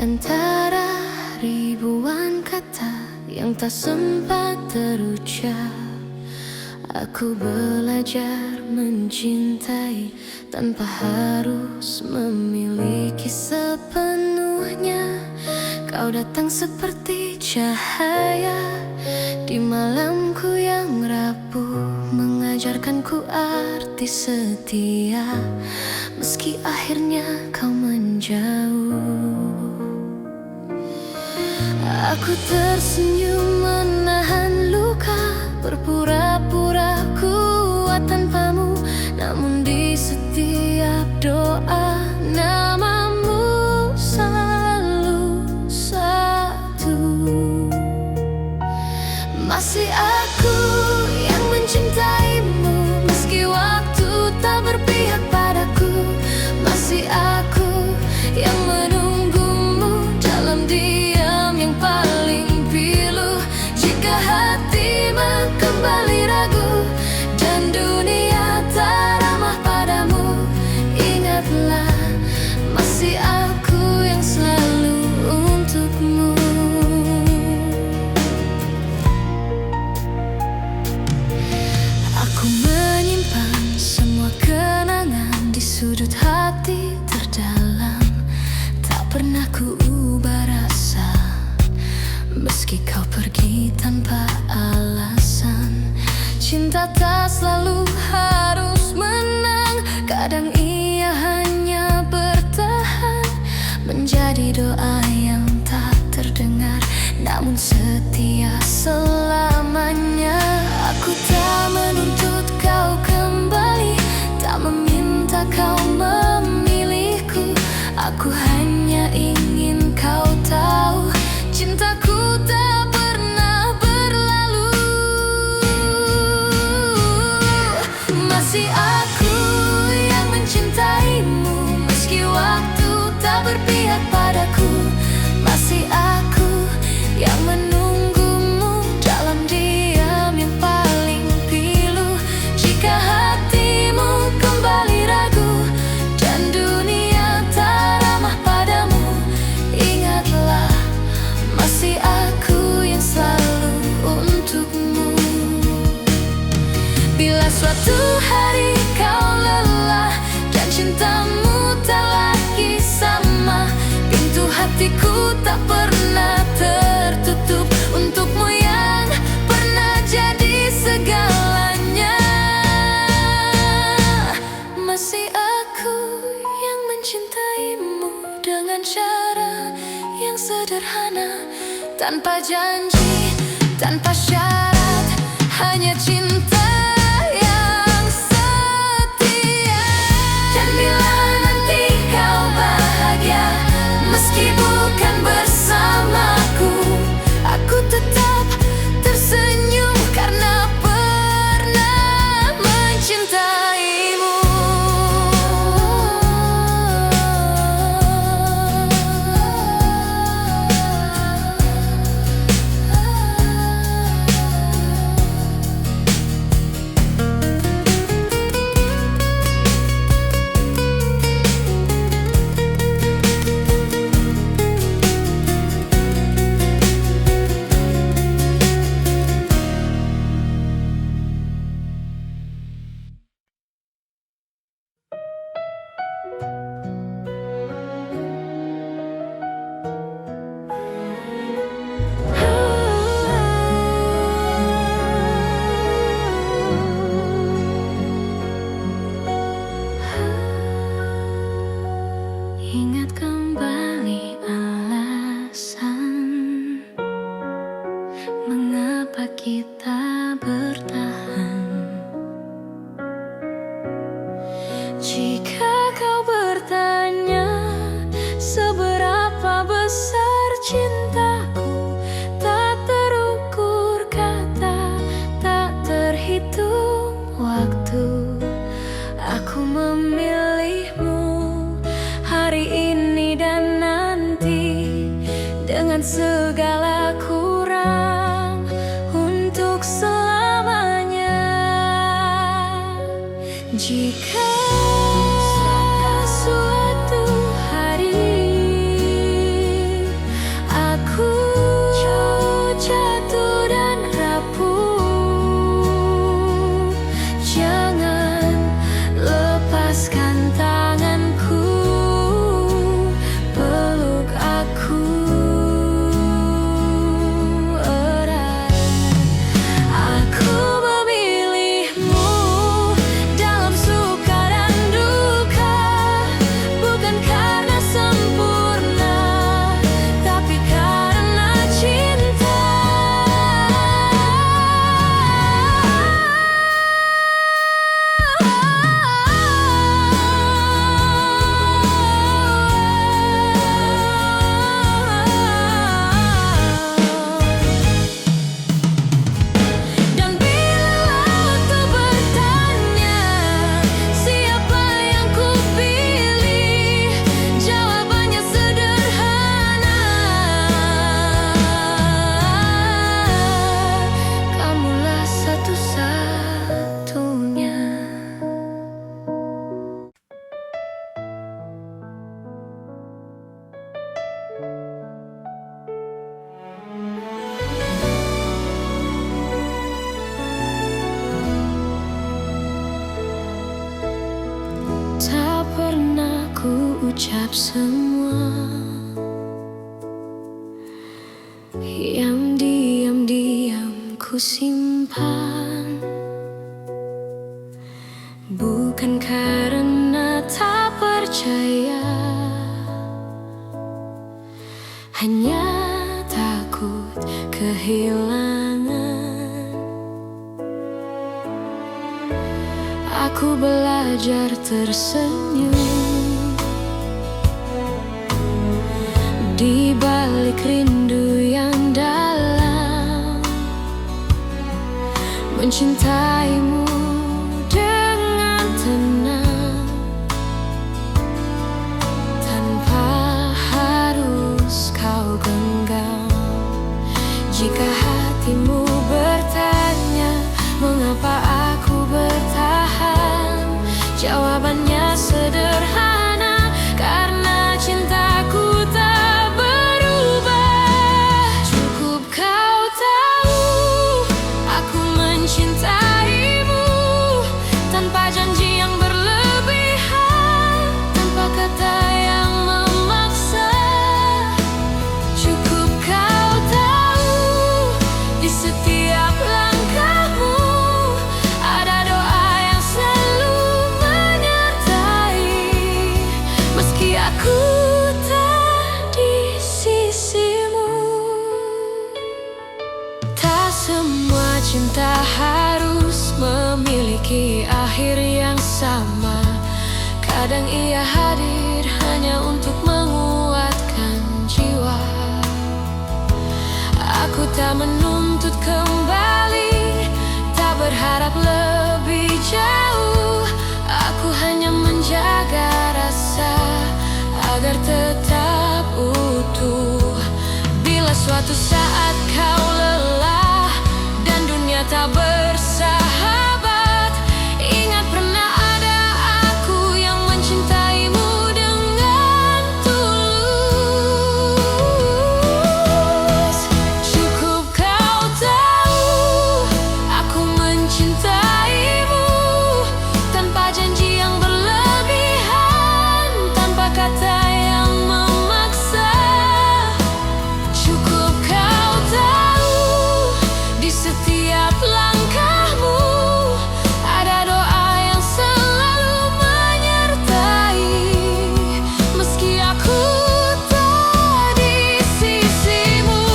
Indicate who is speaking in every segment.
Speaker 1: antara ribuan kata yang tak sempat terucap, aku belajar mencintai tanpa harus memiliki sepenuhnya. Kau datang seperti cahaya di malamku yang rapuh, mengajarkanku arti setia, meski akhirnya kau menjauh. Aku tersenyum menahan luka, berpura-pura kuat tanpamu, namun di setiap doa namamu selalu satu. Masih aku yang mencintaimu, meski waktu tak berpihak padaku. Masih aku yang menunggumu dalam diam yang paling pilu. Jika hatimu kembali ragu dan dunia tak ramah padamu, ingatlah masih aku yang selalu untukmu. Aku menyimpan semua kenangan di sudut hati terdalam, tak pernah ku ubah rasa, meski kau pergi tanpa alasan. Cinta tak selalu harus menang, kadang ia hanya bertahan, menjadi doa yang tak terdengar, namun setia selamanya. Aku tak menuntut kau kembali, tak meminta kau memilihku. Aku hanya ingin kau tahu, cintaku tak pernah berlalu. Masih aku yang mencintaimu, meski waktu tak berpihak padaku. Masih aku yang menunggumu dalam diam yang paling pilu. Jika hatimu kembali ragu dan dunia tak ramah padamu, ingatlah masih aku yang selalu untukmu. Bila suatu hari kau lelah dan cintamu tak lagi sama, pintu hatiku tak pernah tertutup untukmu yang pernah jadi segalanya. Masih aku yang mencintaimu dengan cara yang sederhana, tanpa janji, tanpa syarat, hanya cinta yang setia. Dan bila nanti kau bahagia, meski bukan bersamaku, aku tetap tersenyum karena pernah mencintaimu. Ingat kembali alasan mengapa kita bertahan. Jika kau bertanya seberapa besar cintaku, tak terukur kata, tak terhitung waktu. Aku memilihmu hari ini dan nanti, dengan segala kurang, untuk selamanya. Jika suatu hari Diam-diam ku simpan, bukan karena tak percaya, hanya takut kehilangan. Aku belajar tersenyum di balik rindu yang dalam, mencintaimu dengan tenang, tanpa harus kau genggam. Jika hatimu bertanya mengapa aku bertahan, jawabannya sederhana, karena cintaku tak berubah. Cukup kau tahu aku mencintaimu, tanpa janji yang berlebihan, tanpa kata yang memaksa. Cukup kau tahu di setiap langkahmu ada doa yang selalu menyertai, meski aku tak di sisimu. Tak semua cinta harus memiliki akhir yang sama. Kadang ia hadir hanya untuk menguatkan jiwa. Aku tak menuntut kembali, tak berharap lebih jauh. Aku hanya menjaga rasa agar tetap utuh. Bila suatu saat kau lelah dan dunia tak bersahabat, ingat pernah ada aku yang mencintaimu dengan tulus. Cukup kau tahu aku mencintaimu, tanpa janji yang berlebihan, tanpa kata yang memaksa. Cukup kau tahu di setiap langkahmu ada doa yang selalu menyertai, meski aku tak di sisimu.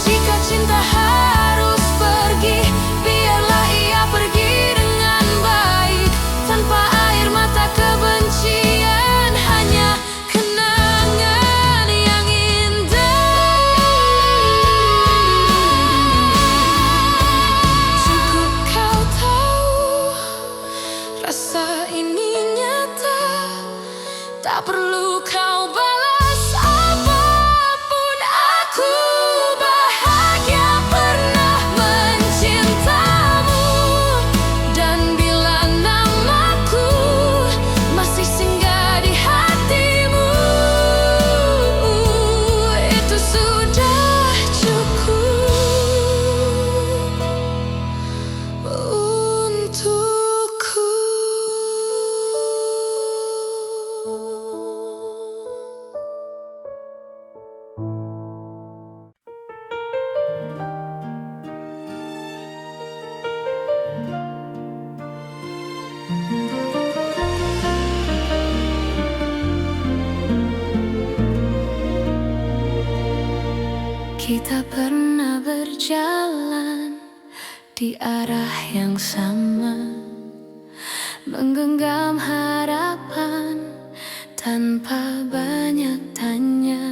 Speaker 1: Jika cinta harus pergi, biarlah ia pergi dengan baik, tanpa air mata kebencian, hanya kenangan yang indah. Cukup kau tahu rasa ini nyata, tak perlu kau balas apapun. Aku bahagia pernah mencintamu, dan bila namaku masih singgah di hatimu, itu sudah cukup untukku. Kita pernah berjalan di arah yang sama, menggenggam harapan tanpa banyak tanya.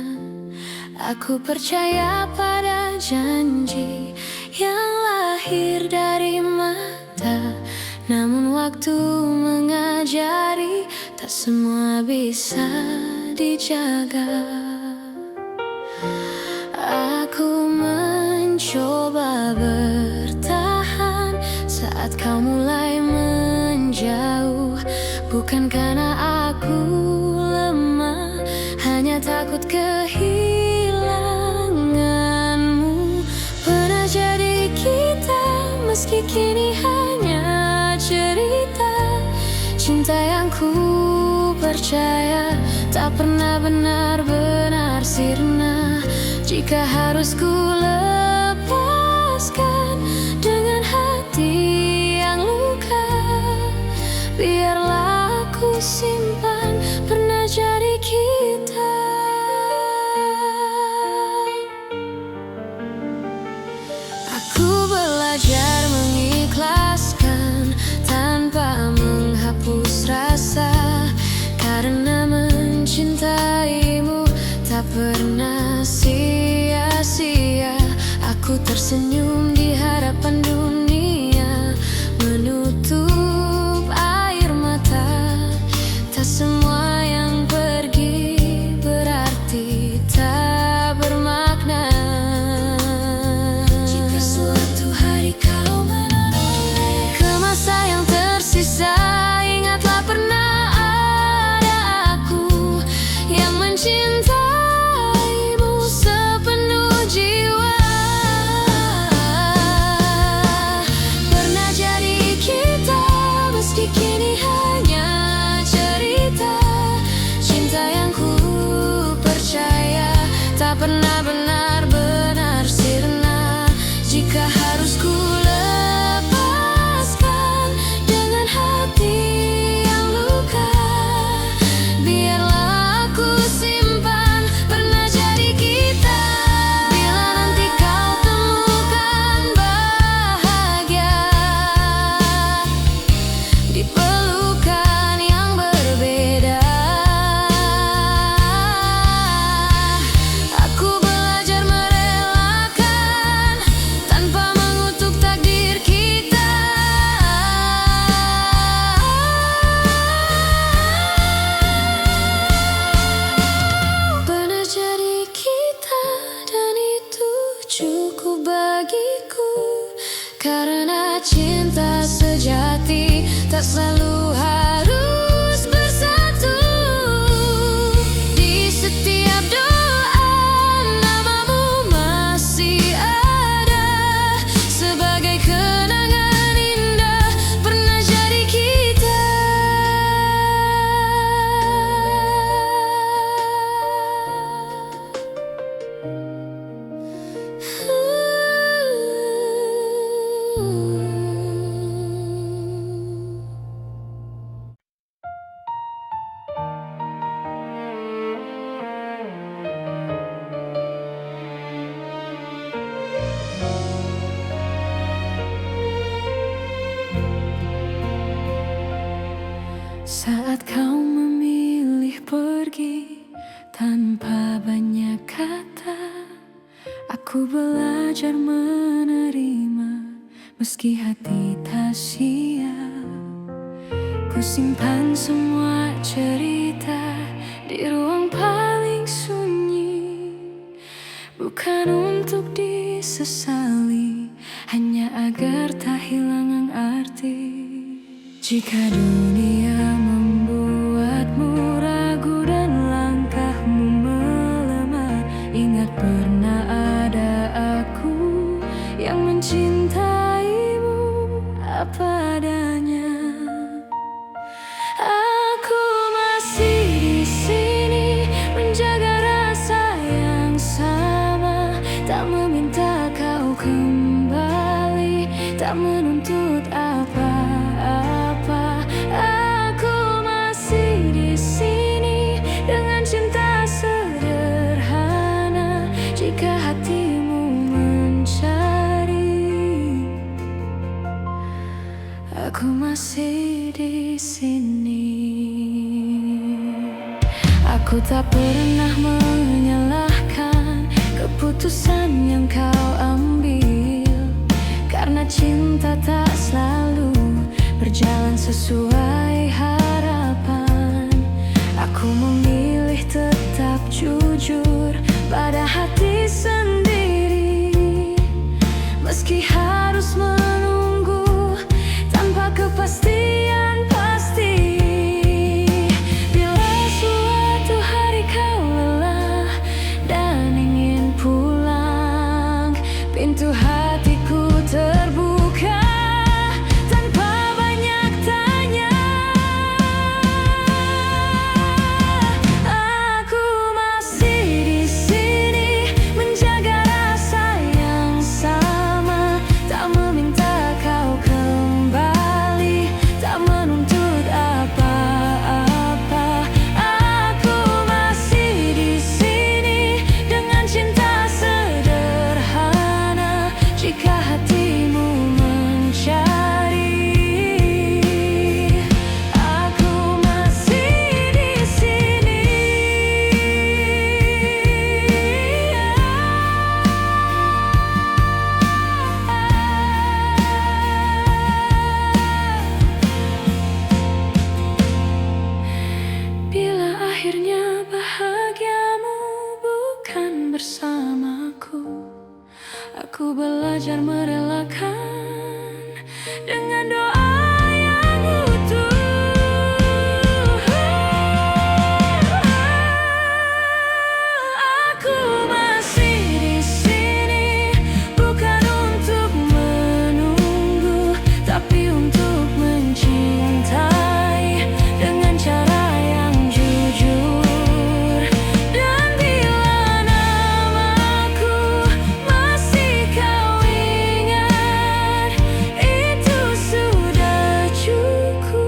Speaker 1: Aku percaya pada janji yang lahir dari mata, namun waktu mengajari tak semua bisa dijaga. Aku mencoba bertahan saat kau mulai menjauh, bukan karena aku lemah, hanya takut kehilanganmu. Pernah jadi kita, meski kini hanya cerita. Cinta yang ku percaya tak pernah benar-benar sirna. Jika harus ku lepaskan dengan hati yang luka, biarlah aku simpan pernah jadi kita. Aku belajar mengikhlaskan tanpa menghapus rasa, karena mencintaimu tak pernah sia-sia. Aku tersenyum di hadapan dunia, menutup air mata. Tak semua yang pergi berarti tak bermakna. Jika suatu hari kau menoleh ke masa yang tersisa, ingatlah pernah ada aku yang mencintaimu sepenuh jiwa. Pernah jadi kita, meski kini hanya cerita. Cinta yang ku percaya tak pernah benar-benar sirna. Jika harus ku lepaskan dengan hati yang luka, biarlah aku simpan pernah jadi kita. Bila nanti kau temukan bahagia di pelukan yang berbeda, aku belajar merelakan tanpa mengutuk takdir kita. Pernah jadi kita, dan itu cukup bagiku, karena cinta sejati tak selalu harus bersatu. Di setiap doa namamu masih ada, sebagai kenangan indah pernah jadi kita. Saat kau memilih pergi tanpa banyak kata, aku belajar menerima meski hati tak siap. Ku simpan semua cerita di ruang paling sunyi, bukan untuk disesali, hanya agar tak hilang arti. Jika dunia membuatmu ragu dan langkahmu melemah, ingat pernah ada aku yang mencintaimu apa adanya. Aku masih di sini menjaga rasa yang sama, tak meminta kau kembali, tak menuntut apa-apa. Aku masih di sini dengan cinta sederhana. Jika hatimu mencari, aku masih di sini. Aku tak pernah menyalahkan keputusan yang kau ambil, karena cinta tak selalu berjalan sesuai harapan. Aku memilih tetap jujur pada hati sendiri, meski harus menunggu tanpa kepastian pasti. Bila suatu hari kau lelah dan ingin pulang, pintu hatiku terbuka tanpa banyak tanya. Aku masih di sini menjaga bersamaku. Aku belajar merelakan dengan doa yang utuh. Aku masih di sini, bukan untuk menunggu, tapi untuk mencintai dengan cara yang jujur. Dan bila namaku masih kau ingat, itu sudah cukup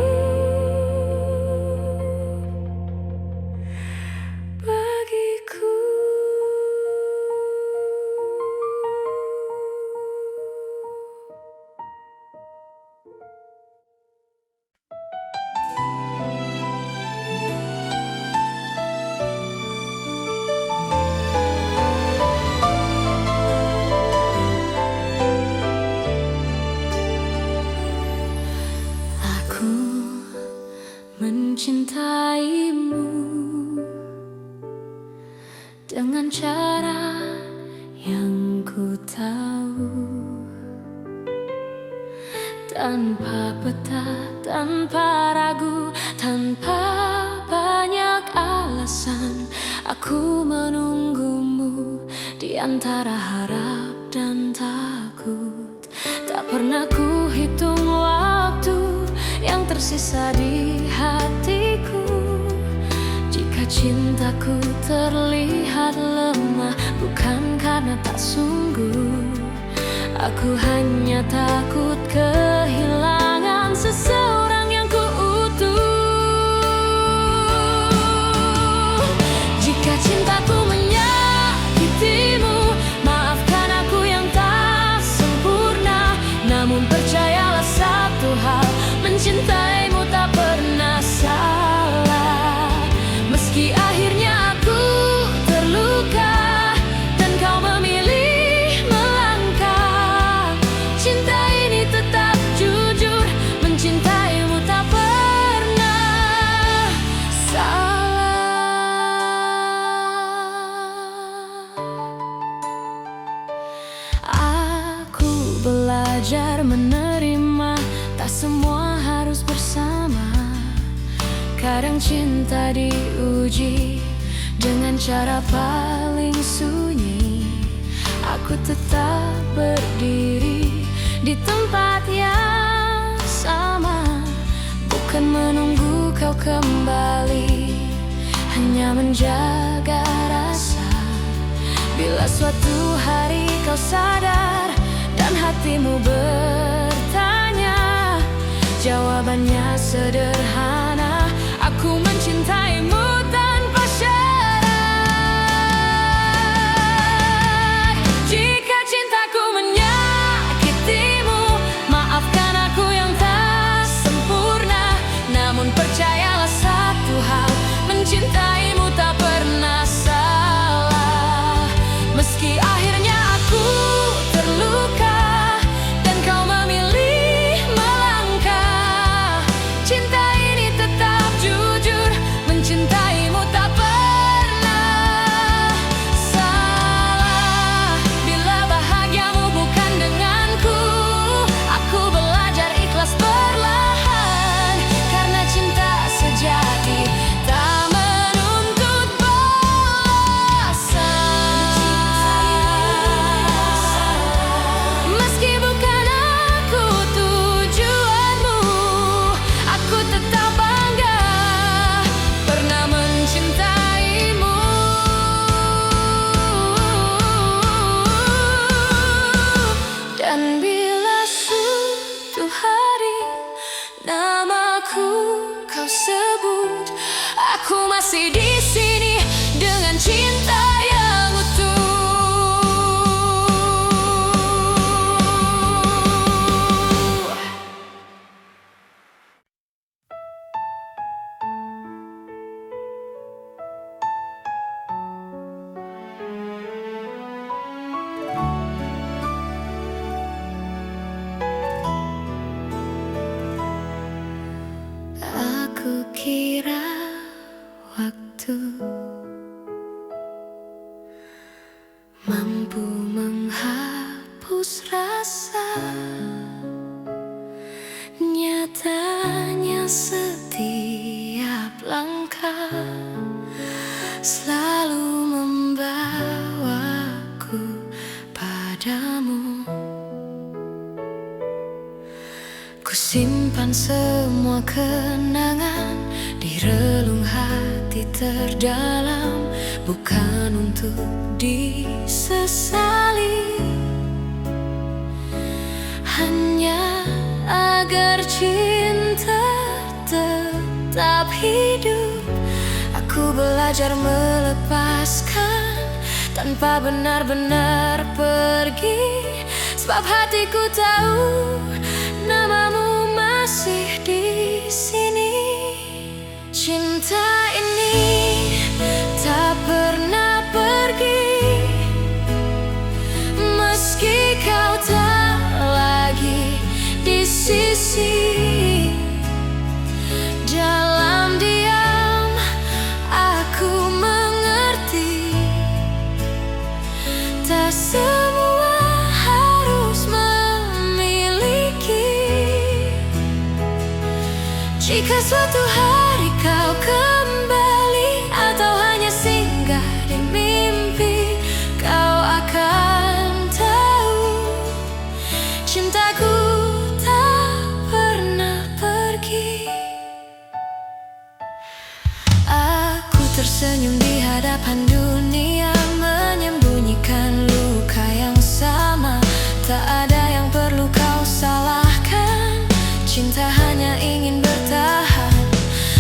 Speaker 1: bagiku. Aku mencintaimu dengan cara yang ku tahu, tanpa peta, tanpa ragu, tanpa banyak alasan. Aku menunggumu di antara harap dan takut. Tak pernah ku hitung waktu yang tersisa di hatiku. Jika cintaku terlihat lemah, bukan karena tak sungguh. Aku hanya takut kehilangan seseorang yang ku utuh. Jika cintaku menyakitimu, maafkan aku yang tak sempurna. Namun percayalah satu hal, mencintaimu tak pernah salah. Meski akhirnya aku terluka dan kau memilih melangkah, cinta ini tetap jujur, mencintaimu tak pernah salah. Aku belajar menerima, tak semua harus bersama. Kadang cinta diuji dengan cara paling sunyi. Aku tetap berdiri di tempat yang sama, bukan menunggu kau kembali, hanya menjaga rasa. Bila suatu hari kau sadar dan hatimu bertanya, jawabannya sederhana. Aku mencintaimu tanpa syarat. Jika cintaku menyakitimu, maafkan aku yang tak sempurna. Namun percayalah satu hal, mencintaimu tak pernah salah. Meski akhirnya aku terluka dan kau memilih melangkah, cinta ini tetap jujur, mencintaimu tak pernah salah. Bila bahagiamu bukan denganku, aku belajar ikhlas perlahan, karena cinta sejati tak menuntut balasan. mampu menghapus rasa. Nyatanya setiap langkah selalu membawaku padamu. Ku simpan semua kenangan di relung hati terdalam, bukan untuk disesali, hanya agar cinta tetap hidup. Aku belajar melepaskan tanpa benar-benar pergi, sebab hatiku tahu namamu masih di sini. Cinta ini tak pernah pergi, meski kau tak lagi di sisi. Dalam diam aku mengerti, tak semua harus memiliki. Jika suatu hari kau kembali atau hanya singgah di mimpi, kau akan tahu cintaku tak pernah pergi. Aku tersenyum di hadapan dunia, menyembunyikan luka yang sama. Tak ada yang perlu kau salahkan, cinta hanya ingin bertahan.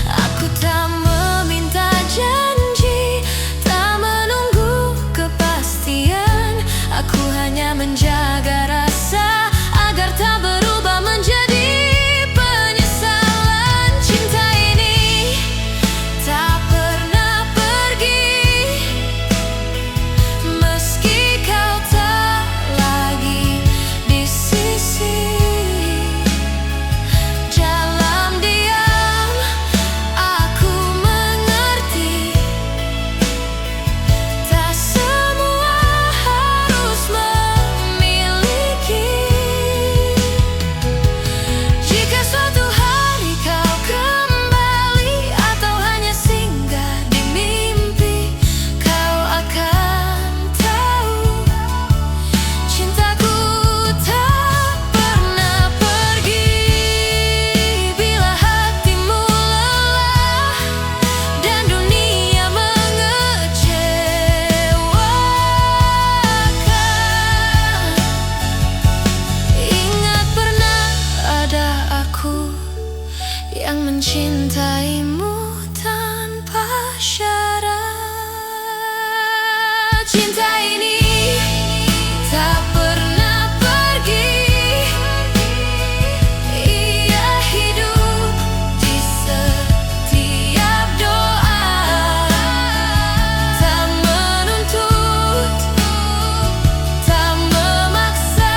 Speaker 1: Aku tak meminta janji, tak menunggu kepastian. Aku hanya menjaga rasa agar tak berubah menjadi penyesalan. Cinta ini tak pernah pergi, meski kau tak lagi di sisi. Dalam diam aku mengerti, tak semua harus memiliki. Jika suatu hari kau kembali atau hanya singgah di mimpi, kau akan tahu cintaku tak pernah pergi. Bila hatimu lelah dan dunia mengecewakan, ingat pernah ada aku yang mencintaimu tanpa syarat. Cinta ini tak pernah pergi, ia hidup di setiap doa. Tak menuntut, tak memaksa,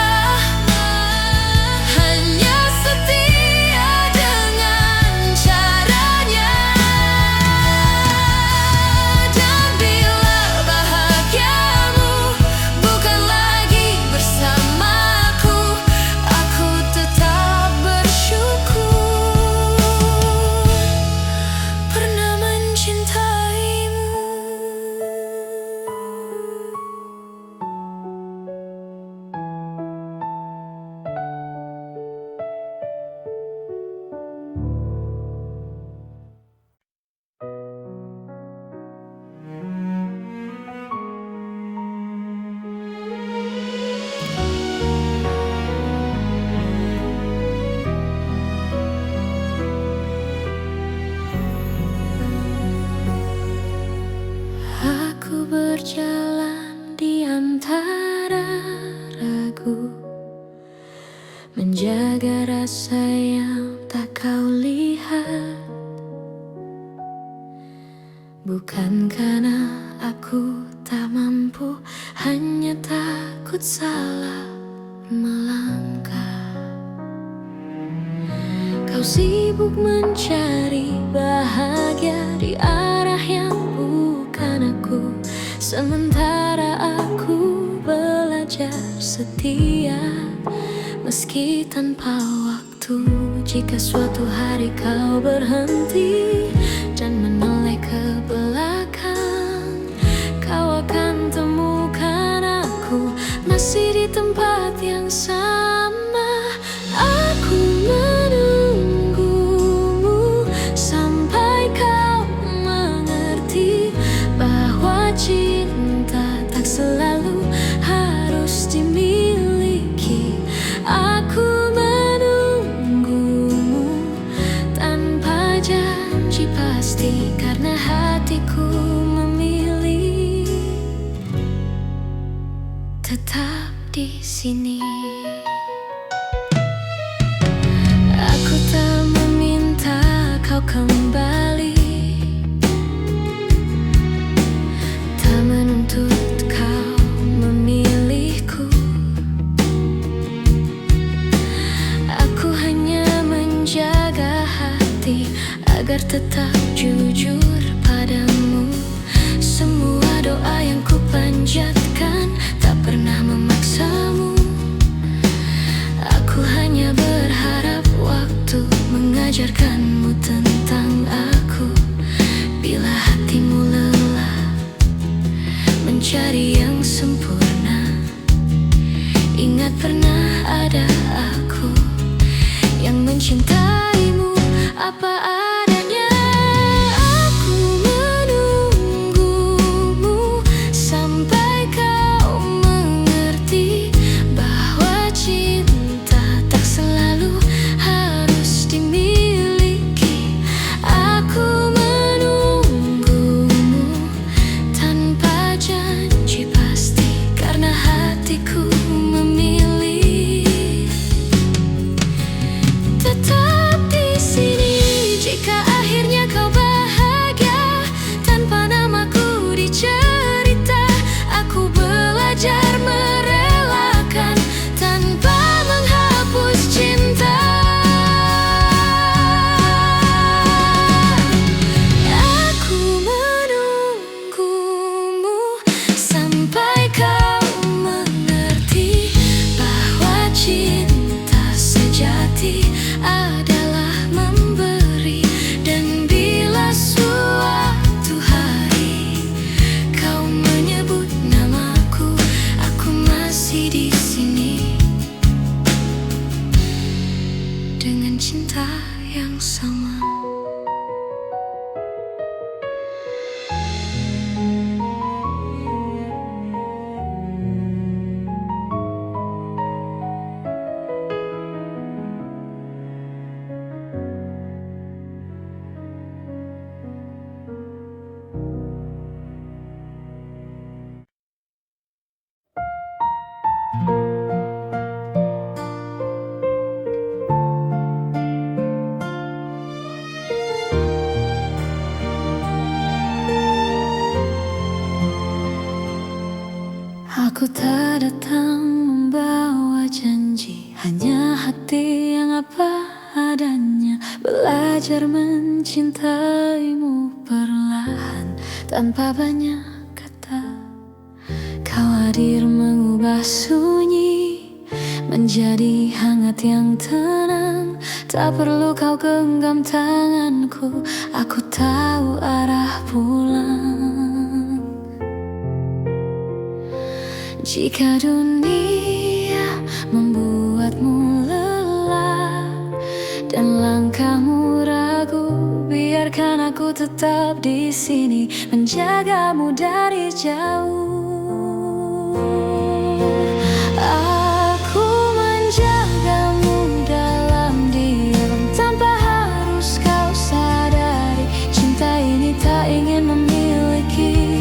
Speaker 1: hanya setia dengan caranya. Dan bila bahagiamu bukan lagi bersamaku, aku tetap bersyukur pernah mencintaimu. Aku berjalan di antara ragu, menjaga rasa yang tak kau lihat. Bukan karena aku tak mampu, hanya takut salah melangkah. Kau sibuk mencari bahagia di arah yang bukan aku, sementara aku belajar setia meski tanpa waktu. Jika suatu hari kau berhenti dan menoleh ke belakang, kau akan temukan aku masih di tempat yang sama. Aku menunggumu sampai kau mengerti bahwa cinta tak selalu harus dimiliki. Aku menunggumu tanpa janji pasti, karena hatiku memilih tetap di sini. Aku tak meminta kau kembali, tak menuntut kau memilihku. Aku hanya menjaga hati agar tetap jujur padamu. Semua doa yang ku panjatkan tak pernah memaksamu. Aku hanya berharap waktu mengajarkanmu tentang aku. Bila hatimu lelah mencari yang sempurna, ingat pernah ada aku yang mencintaimu apa adanya. Aku menunggumu sampai kau mengerti bahwa cinta tak selalu harus dimiliki. Aku menunggumu tanpa janji pasti, karena hatiku memilih tetap di sini. Jika akhirnya kau bahagia tanpa namaku dicerita, aku belajar merelakan tanpa menghapus cinta. Aku menunggumu sampai kau mengerti bahwa cinta sejati adalah memberi. Dan bila suatu hari kau menyebut namaku, aku masih di sini dengan cinta yang sama. Aku tak datang membawa janji, hanya hati yang apa adanya. Belajar mencintaimu perlahan tanpa banyak kata. Kau hadir mengubah sunyi menjadi hangat yang tenang. Tak perlu kau genggam tanganku, aku tahu arah pulang. Jika dunia membuatmu lelah dan langkahmu ragu, biarkan aku tetap di sini menjagamu dari jauh. Aku menjagamu dalam diam tanpa harus kau sadari. Cinta ini tak ingin memiliki,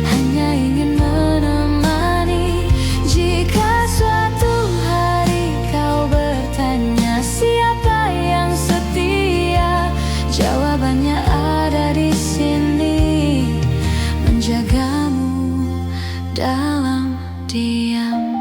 Speaker 1: hanya ingin menemani. Jika suatu hari kau bertanya siapa yang setia, jawabannya ada di sini, menjagamu dalam diam.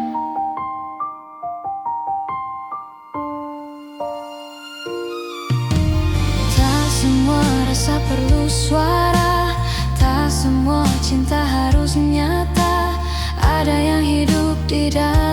Speaker 1: Tak semua rasa perlu suara, tak semua cinta harus nyata. Ada yang hidup di dalam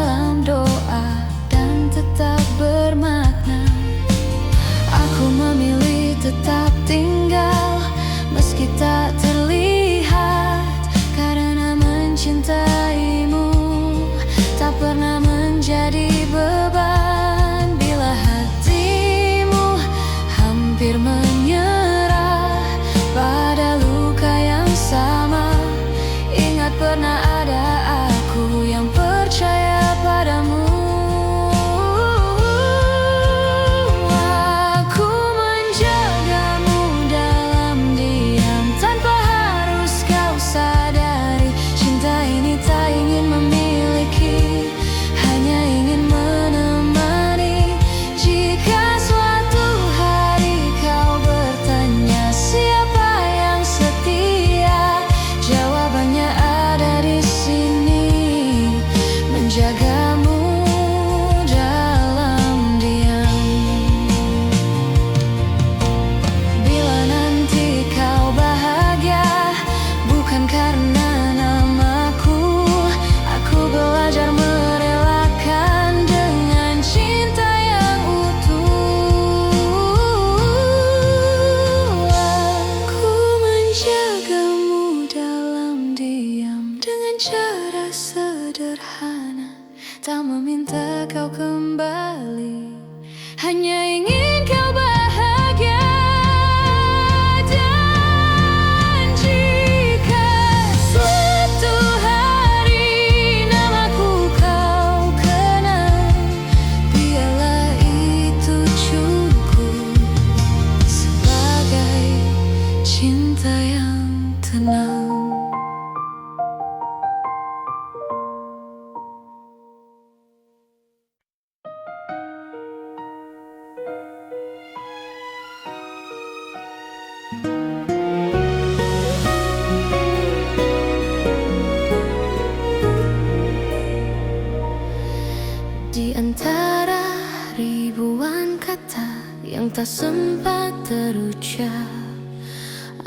Speaker 1: Di antara ribuan kata yang tak sempat terucap,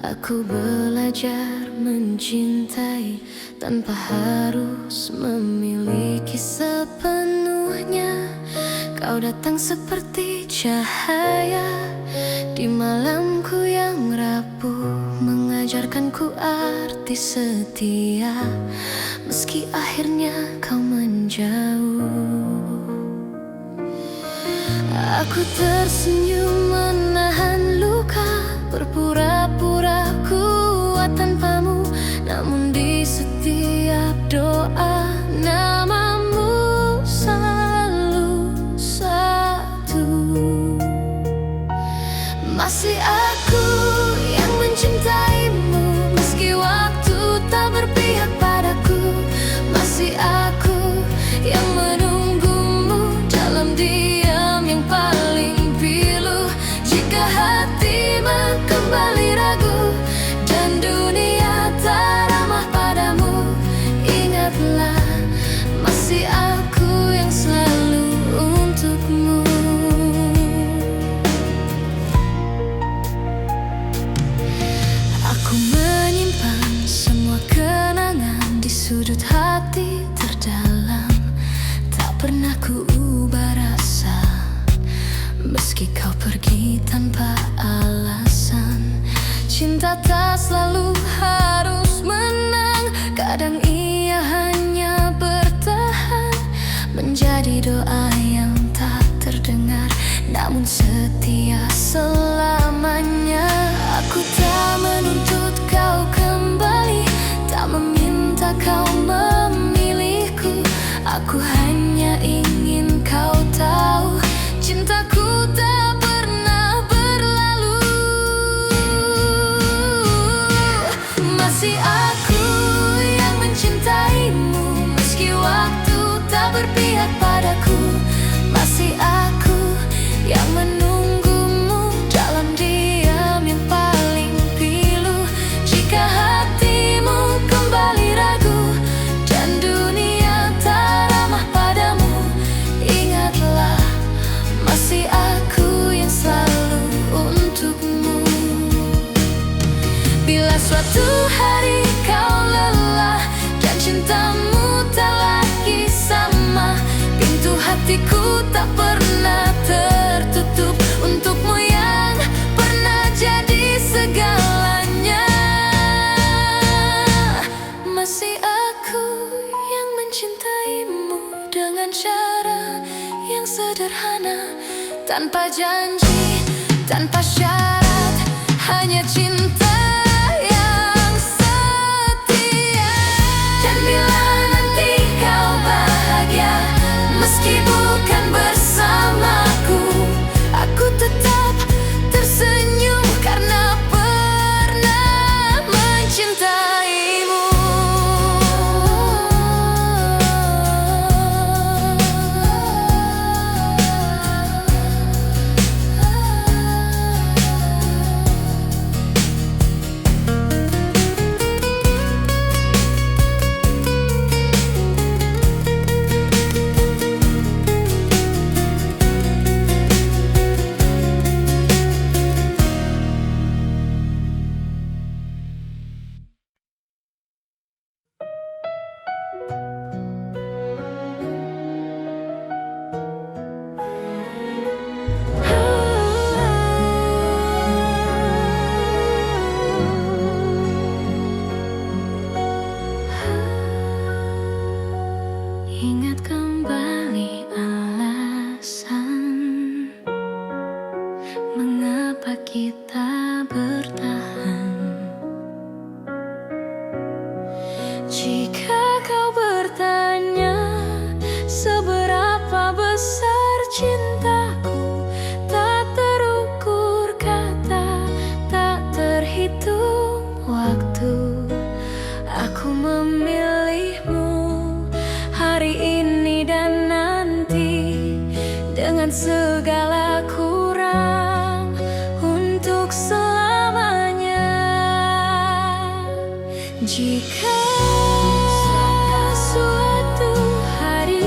Speaker 1: aku belajar mencintai tanpa harus memiliki sepenuhnya. Kau datang seperti cahaya di malamku yang rapuh, mengajarkanku arti setia, meski akhirnya kau menjauh. Aku tersenyum menahan luka, berpura-pura kuat tanpamu, namun di setiap doa namamu selalu satu. Masih aku yang mencintaimu, meski waktu tak berpihak padaku. Masih aku yang menunggumu dalam diam yang paling pilu. Jika hatimu kembali ragu dan dunia tak ramah padamu, ingatlah masih aku yang selalu untukmu. Aku menyimpan semua kenangan di sudut hati terdalam, tak pernah ku ubah rasa, meski kau pergi tanpa alasan. Cinta tak selalu harus menang, kadang ia hanya bertahan, menjadi doa yang tak terdengar, namun setia selamanya. Aku tak menuntut kau kembali, tak meminta kau memilihku. Aku hanya ingin kau tahu, cintaku tak pernah berlalu. Masih aku yang mencintaimu, meski waktu tak berpihak padaku. Masih aku yang menunggumu dalam diam yang paling pilu. Jika hatimu kembali ragu dan dunia tak ramah padamu, ingatlah masih aku yang selalu untukmu. Bila suatu hari kau lelah dan cintamu tak lagi sama, pintu hatiku tak pernah tertutup untukmu yang pernah jadi segalanya. Masih aku yang mencintaimu dengan cara yang sederhana, tanpa janji, tanpa syarat, hanya cinta yang setia. Dan bila nanti kau bahagia, meski bukan bersamaku, aku tetap tersenyum karena pernah mencintaimu. Ingat kembali alasan mengapa kita bertahan. Jika kau bertanya seberapa besar cintaku, tak terukur kata, tak terhitung waktu. Aku memilihmu hari ini dan nanti, dengan segala kurang, untuk selamanya. Jika suatu hari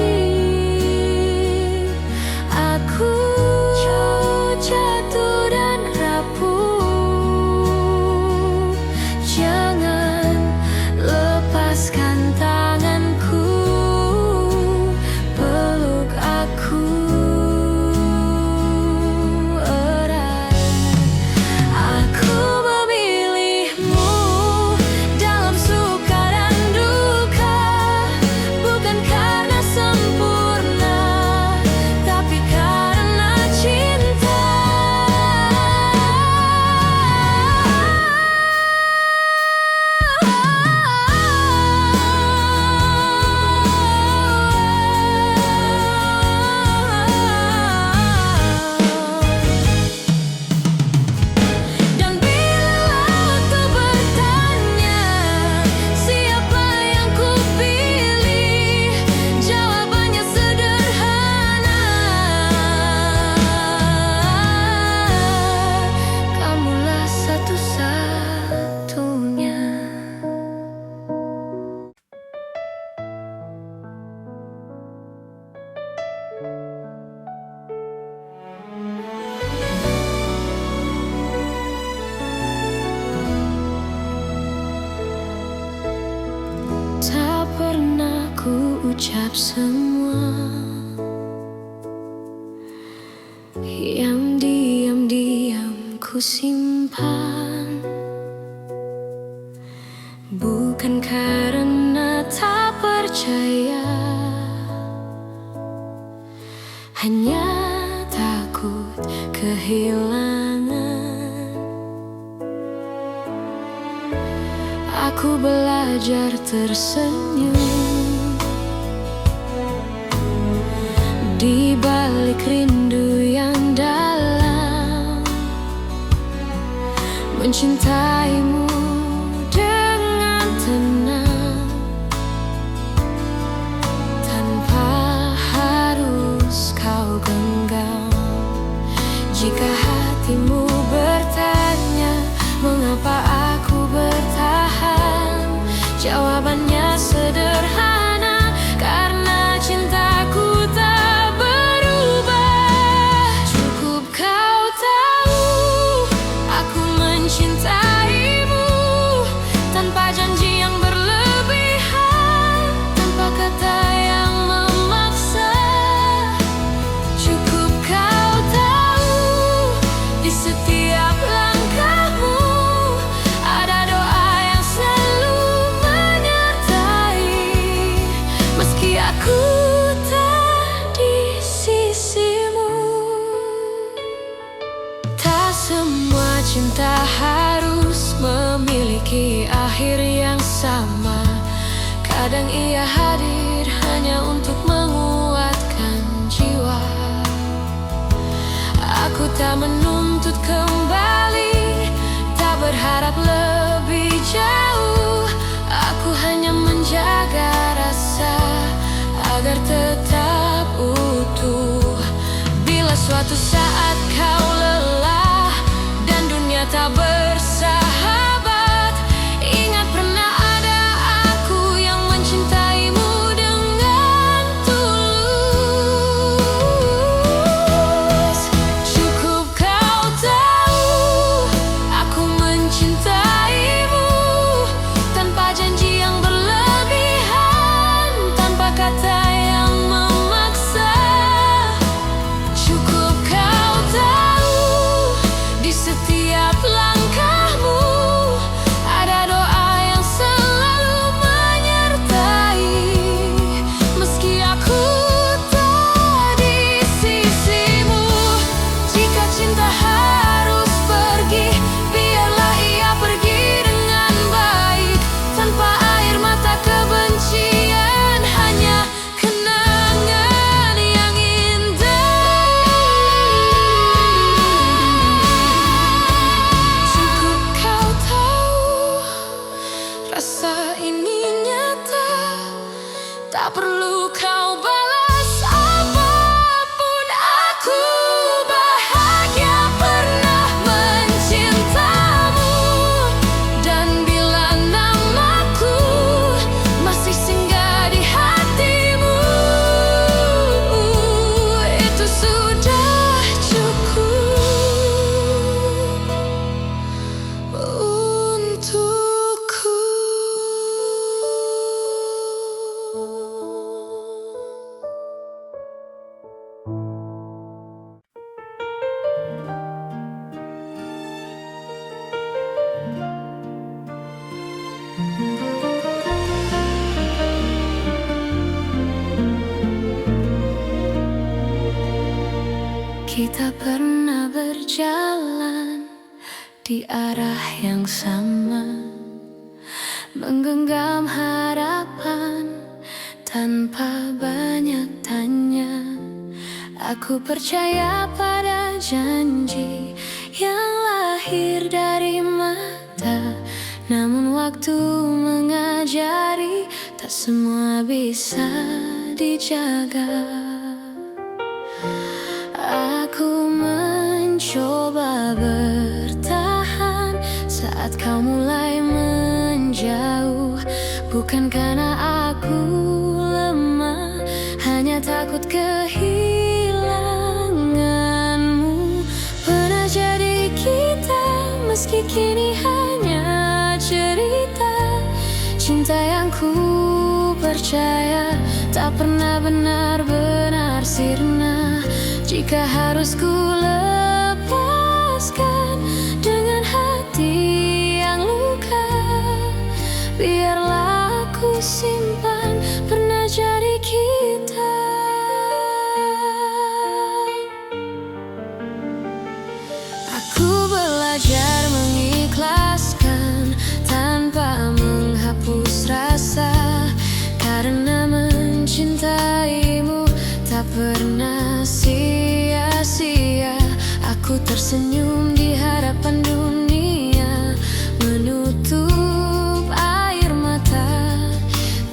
Speaker 1: mengucap semua yang diam-diam ku simpan, bukan karena tak percaya, hanya takut kehilangan. Aku belajar tersenyum di balik rindu yang dalam, mencintaimu dengan tenang tanpa harus kau genggam. Jika hatimu bertanya mengapa aku bertahan, jawabannya sederhana, karena cintaku tak berubah. Cukup kau tahu aku mencintaimu tanpa janji yang berlebihan, tanpa kata yang memaksa. Cukup kau tahu di setiap langkahmu ada doa yang selalu menyertai, meski aku tak di sisimu. Tak semua cinta harus memiliki akhir yang sama. Kadang ia hadir hanya untuk menguatkan jiwa. Aku tak menuntut kembali, tak berharap lebih jauh. Aku hanya menjaga rasa agar tetap utuh. Bila suatu saat kau lelah dan dunia tak bersahabat, ingat pernah ada aku yang mencintaimu dengan tulus. Cukup kau tahu aku mencintaimu tanpa janji yang berlebihan, tanpa kata yang memaksa. Cukup kau tahu di setiap langkahmu ada doa yang selalu menyertai, meski aku tak di sisimu. Jika cinta harus pergi, biarlah ia pergi dengan baik, tanpa air mata kebencian, hanya kenangan yang indah. Cukup kau tahu rasa ini nyata, tak perlu kau balas apapun. Aku bahagia pernah mencintamu, dan bila namaku masih singgah di hatimu, itu sudah cukup untukku. Kita pernah berjalan di arah yang sama, menggenggam harapan tanpa banyak tanya. Aku percaya pada janji yang lahir dari mata, namun waktu mengajari tak semua bisa dijaga. Aku mencoba bertahan saat kau mulai menjauh, bukan karena aku lemah, hanya takut kehilanganmu. Pernah jadi kita, meski kini hanya cerita. Cinta yang ku percaya tak pernah benar-benar sirna. Jika harus ku lepaskan dengan hati yang luka, biarlah aku simpan pernah jadi kita. Aku belajar mengikhlaskan tanpa menghapus rasa, karena mencintaimu tak pernah sia-sia. Aku tersenyum di hadapan dunia, menutup air mata.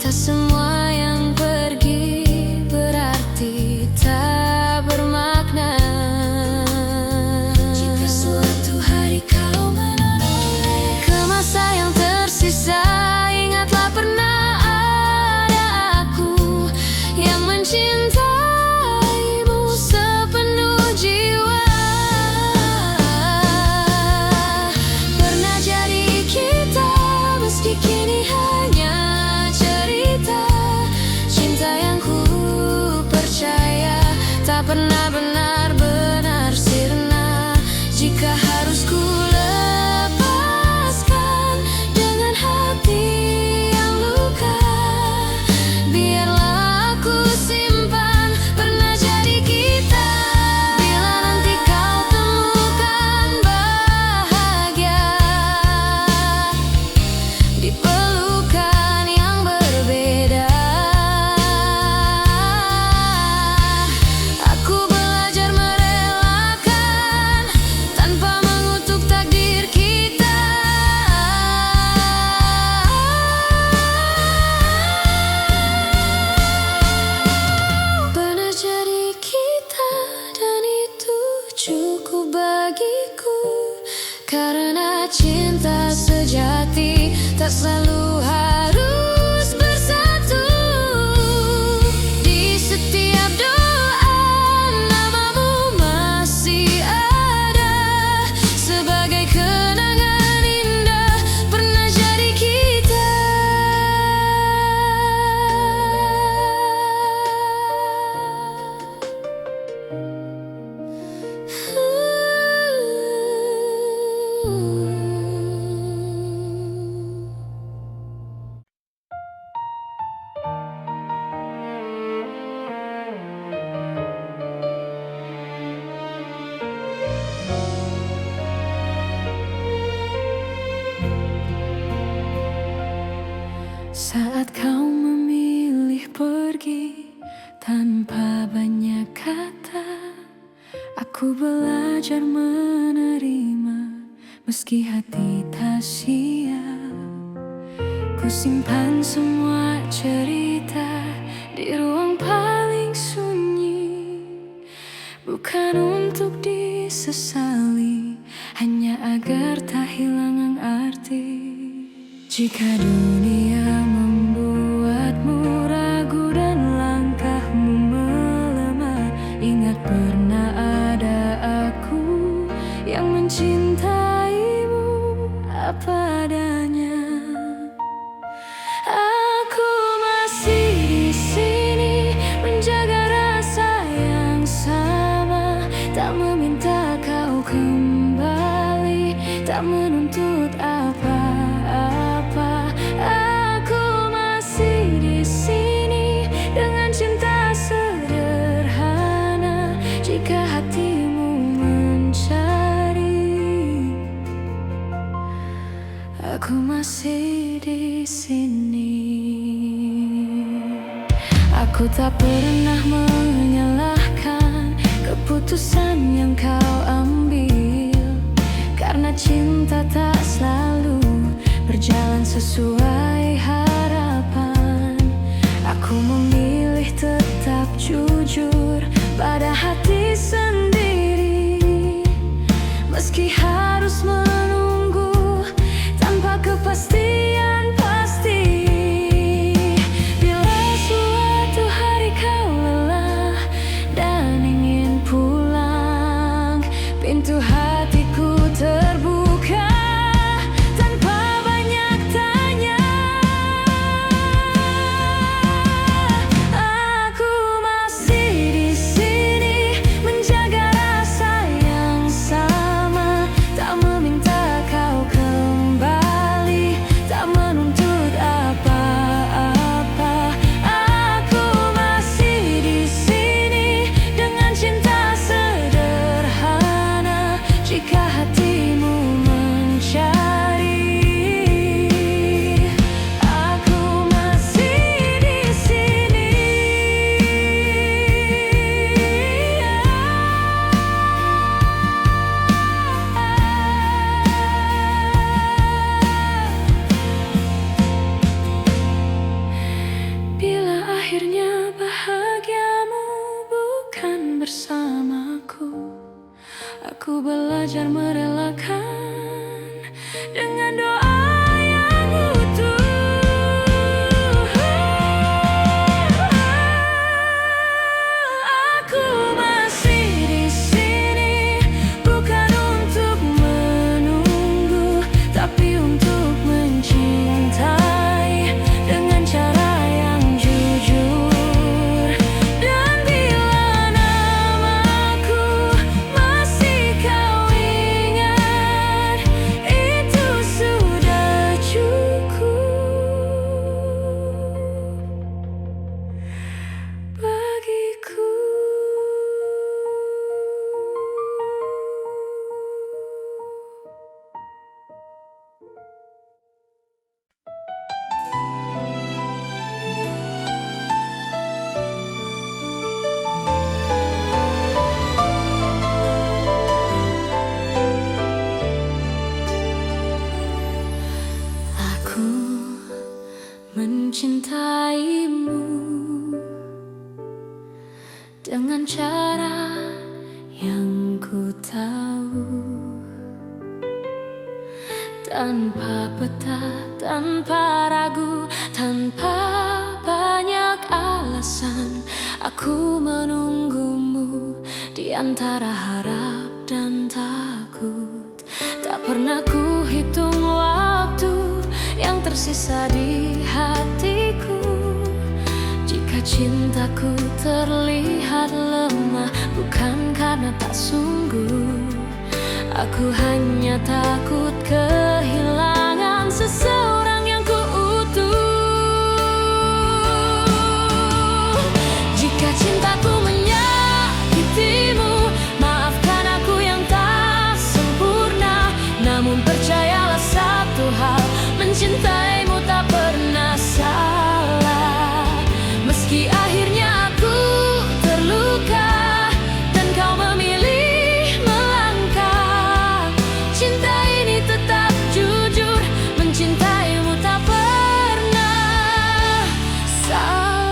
Speaker 1: Tak semua yang pergi berarti tak bermakna. Jika suatu hari kau menoleh ke masa yang tersisa, ingatlah pernah ada aku yang mencintaimu sepenuh jiwa. Pernah jadi kita, meski kini hanya cerita. Cinta yang ku percaya tak pernah benar-benar sirna. Jika harus ku lepaskan dengan hati yang luka, biarlah aku simpan pernah jadi kita. Bila nanti kau temukan bahagia di pelukan yang berbeda, aku belajar merelakan tanpa mengutuk takdir kita. Pernah jadi kita, dan itu cukup bagiku, karena cinta sejati tak selalu harus bersatu. Di setiap doa namamu masih ada, sebagai kenangan indah pernah jadi kita. Saat kau memilih pergi tanpa banyak kata, aku belajar menerima meski hati tak siap. Ku simpan semua cerita di ruang paling sunyi, bukan untuk disesali, hanya agar tak hilang arti. Jika dunia membuatmu ragu dan langkahmu melemah, ingat pernah ada aku yang mencintaimu apa adanya. Aku masih di sini menjaga rasa yang sama, tak meminta kau kembali, tak menuntut apa-apa. Aku masih di sini dengan cinta sederhana. Jika hatimu mencari, aku masih di sini. Aku tak pernah menyalahkan keputusan yang kau ambil, karena cinta tak selalu berjalan sesuai harapan. Aku memilih tetap jujur pada hati sendiri, meski harus menunggu tanpa kepastian pasti. Bila suatu hari kau lelah dan ingin pulang, pintu hatiku terbuka tanpa banyak tanya. Aku belajar merelakan dengan doa yang utuh. Aku masih di sini, bukan untuk menunggu, tapi untuk mencintai dengan cara yang jujur. Dan bila namaku masih kau ingat, itu sudah cukup bagiku. Aku mencintaimu dengan cara yang ku tahu, tanpa peta, tanpa ragu, tanpa banyak alasan. Aku menunggumu di antara harap dan takut. Tak pernah ku hitung waktu yang tersisa di hatiku. Jika cintaku terlihat lemah, bukan karena tak sungguh. Aku hanya takut kehilangan seseorang yang ku utuh. Jika cintaku menyakitimu, maafkan aku yang tak sempurna. Namun percayalah satu hal, mencintaimu tak pernah salah. Meski akhirnya aku terluka dan kau memilih melangkah, cinta ini tetap jujur, mencintaimu tak pernah salah.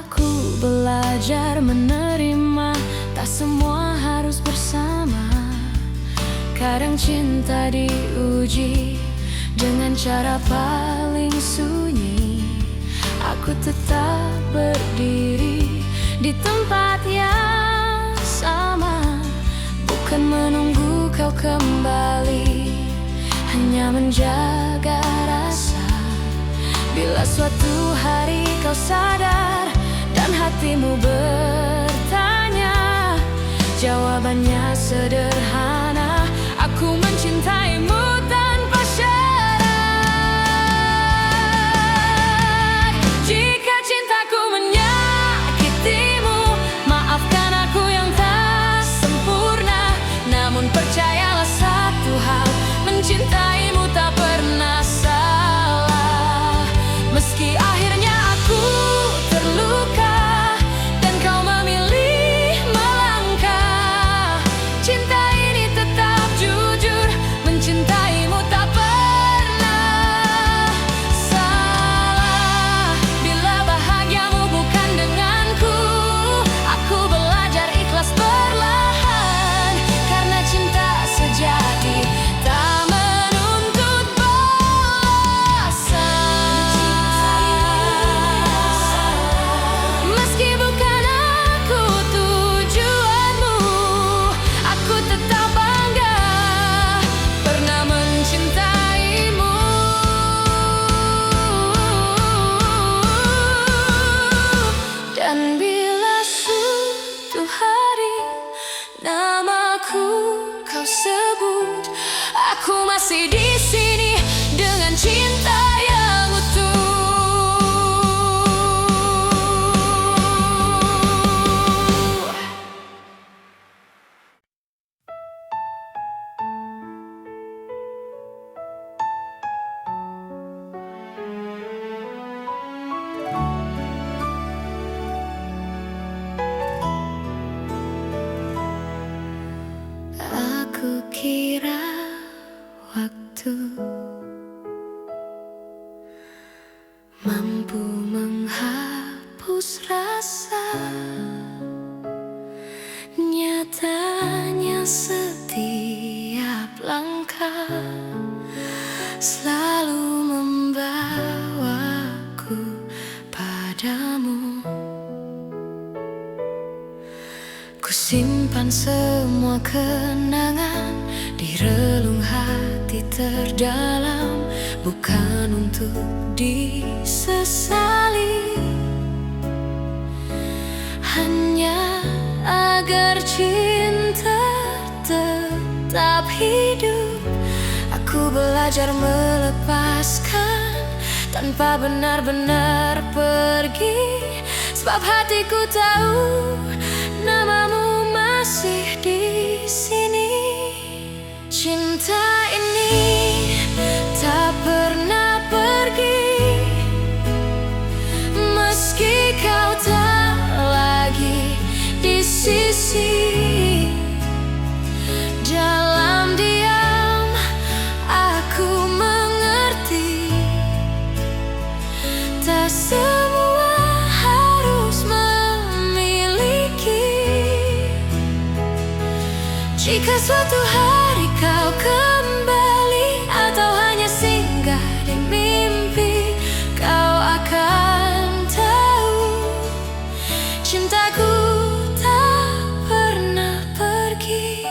Speaker 1: Aku belajar menerima, tak semua harus bersama. Kadang cinta diuji dengan cara paling sunyi. Aku tetap berdiri di tempat yang sama, bukan menunggu kau kembali, hanya menjaga rasa. Bila suatu hari kau sadar dan hatimu bertanya, jawabannya sederhana. Aku mencintaimu tanpa syarat. Jika cintaku menyakitimu, maafkan aku yang tak sempurna. Namun percayalah satu hal, mencintaimu tak pernah salah. Meski akhirnya aku terluka dan kau memilih melangkah, cinta ini tetap jujur, mencintaimu tak pernah salah. Bila bahagiamu bukan denganku, aku belajar ikhlas perlahan, karena cinta sejati tak menuntut balasan. Meski bukan aku tujuanmu, aku tetap bangga pernah mencintaimu. Dan bila suatu hari namaku kau sebut, aku masih di sini dengan cinta yang utuh. Aku kira waktu mampu menghapus putus rasa. Nyatanya setiap langkah selalu membawaku padamu. Ku simpan semua kenangan di relung hati terdalam, bukan untuk disesali, hanya agar cinta tetap hidup. Aku belajar melepaskan tanpa benar-benar pergi, sebab hatiku tahu namamu masih di sini. Cinta ini tak pernah pergi, meski kau tak lagi di sisi. Dalam diam aku mengerti, tak semua harus memiliki. Jika suatu hari kau kembali atau hanya singgah di mimpi, kau akan tahu cintaku tak pernah pergi.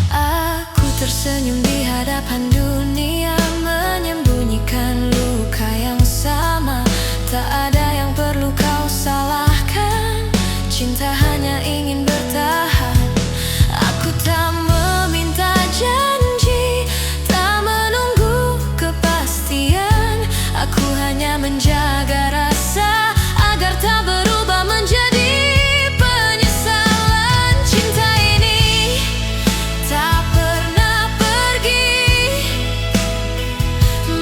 Speaker 1: Aku tersenyum di hadapan dunia, menyembunyikan luka yang sama. Tak ada yang perlu kau salahkan, cinta hanya ingin bertahan. Aku tak meminta janji, tak menunggu kepastian. Aku hanya menjaga rasa agar tak berubah menjadi penyesalan. Cinta ini tak pernah pergi,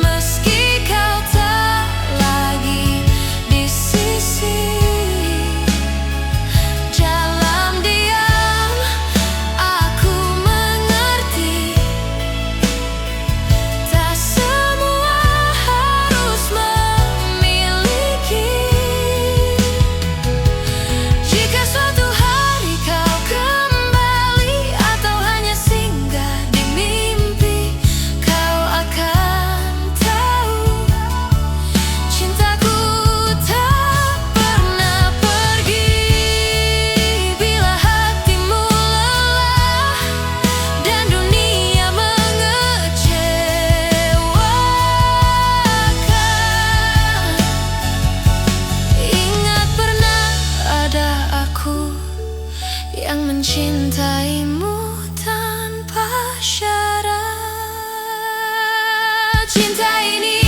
Speaker 1: meski kau tak lagi di sisi. Dalam diam aku mengerti, tak semua harus memiliki. Jika suatu hari kau kembali atau hanya singgah di mimpi, kau akan tahu cintaku tak pernah pergi. Bila hatimu lelah dan dunia mengecewakan, ingat pernah ada aku yang mencintaimu tanpa syarat. Cinta ini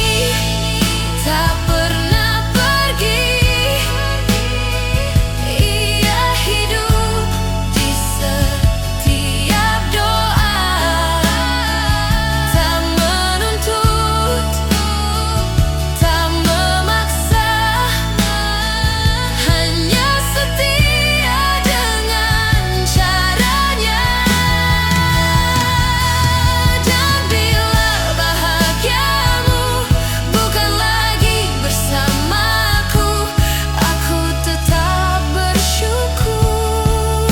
Speaker 1: tak pernah pergi, ia hidup di setiap doa. Tak menuntut, tak memaksa, hanya setia dengan caranya. Dan bila bahagiamu bukan lagi bersamaku, aku tetap bersyukur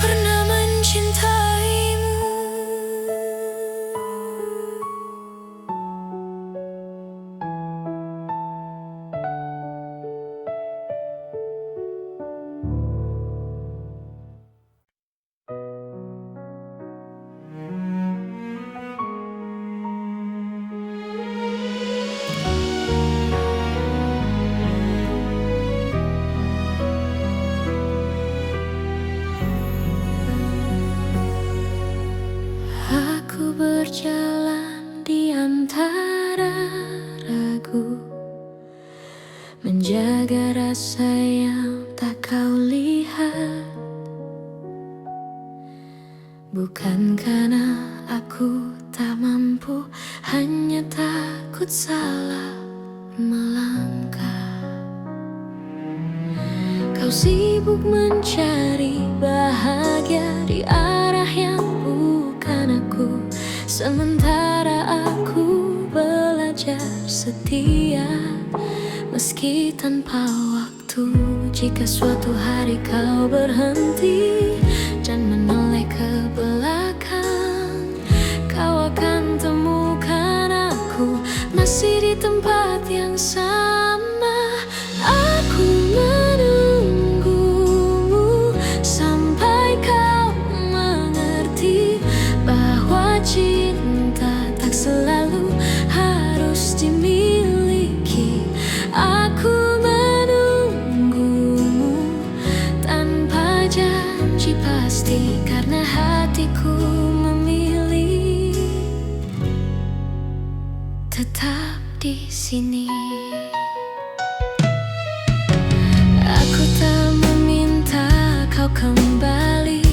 Speaker 1: pernah mencintaimu. Aku berjalan di antara ragu, menjaga rasa yang tak kau lihat. Bukan karena aku tak mampu, hanya takut salah melangkah. Kau sibuk mencari bahagia di arah yang bukan aku, sementara aku belajar belajar setia, meski tanpa waktu. Jika suatu hari kau berhenti dan menoleh ke belakang, kau akan temukan aku masih di tempat yang sama. Aku menunggumu sampai kau mengerti bahwa cinta tak selalu harus dimiliki. Aku menunggumu tanpa janji pasti, karena hatiku memilih tetap di sini. Aku tak meminta kau kembali,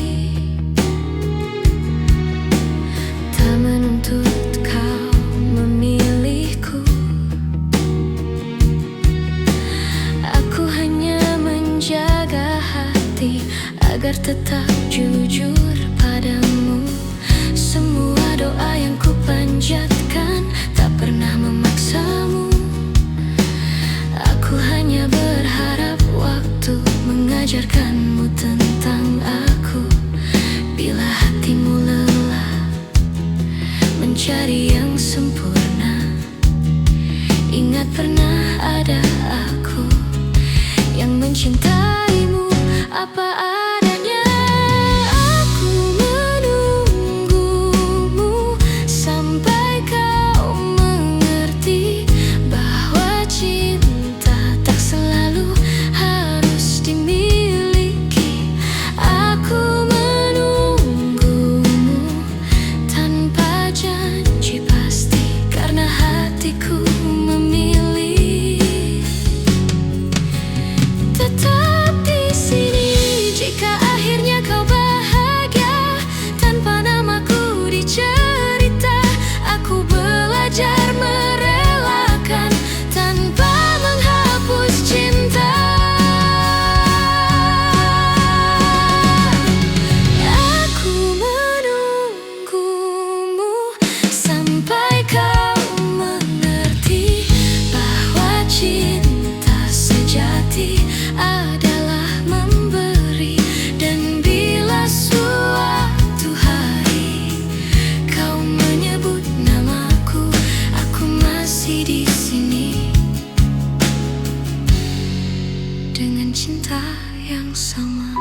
Speaker 1: tak menuntut kau memilihku. Aku hanya menjaga hati agar tetap jujur padamu. Semua doa yang ku panjatkan tak pernah memaksamu. Aku hanya berharap waktu mengajarkanmu tentang aku. Bila hatimu lelah mencari yang sempurna, ingat pernah ada aku yang mencintaimu apa adanya. Aku menunggumu sampai kau mengerti bahwa cinta tak selalu harus dimiliki. Aku menunggumu tanpa janji pasti, karena hatiku memilih tetap di sini. Jika akhirnya kau bahagia tanpa namaku dicerita, aku belajar merelakan tanpa menghapus cinta. Aku menunggumu sampai kau mengerti bahwa cinta sejati adalah memberi. Dan bila suatu hari kau menyebut namaku, aku masih di sini dengan cinta yang sama.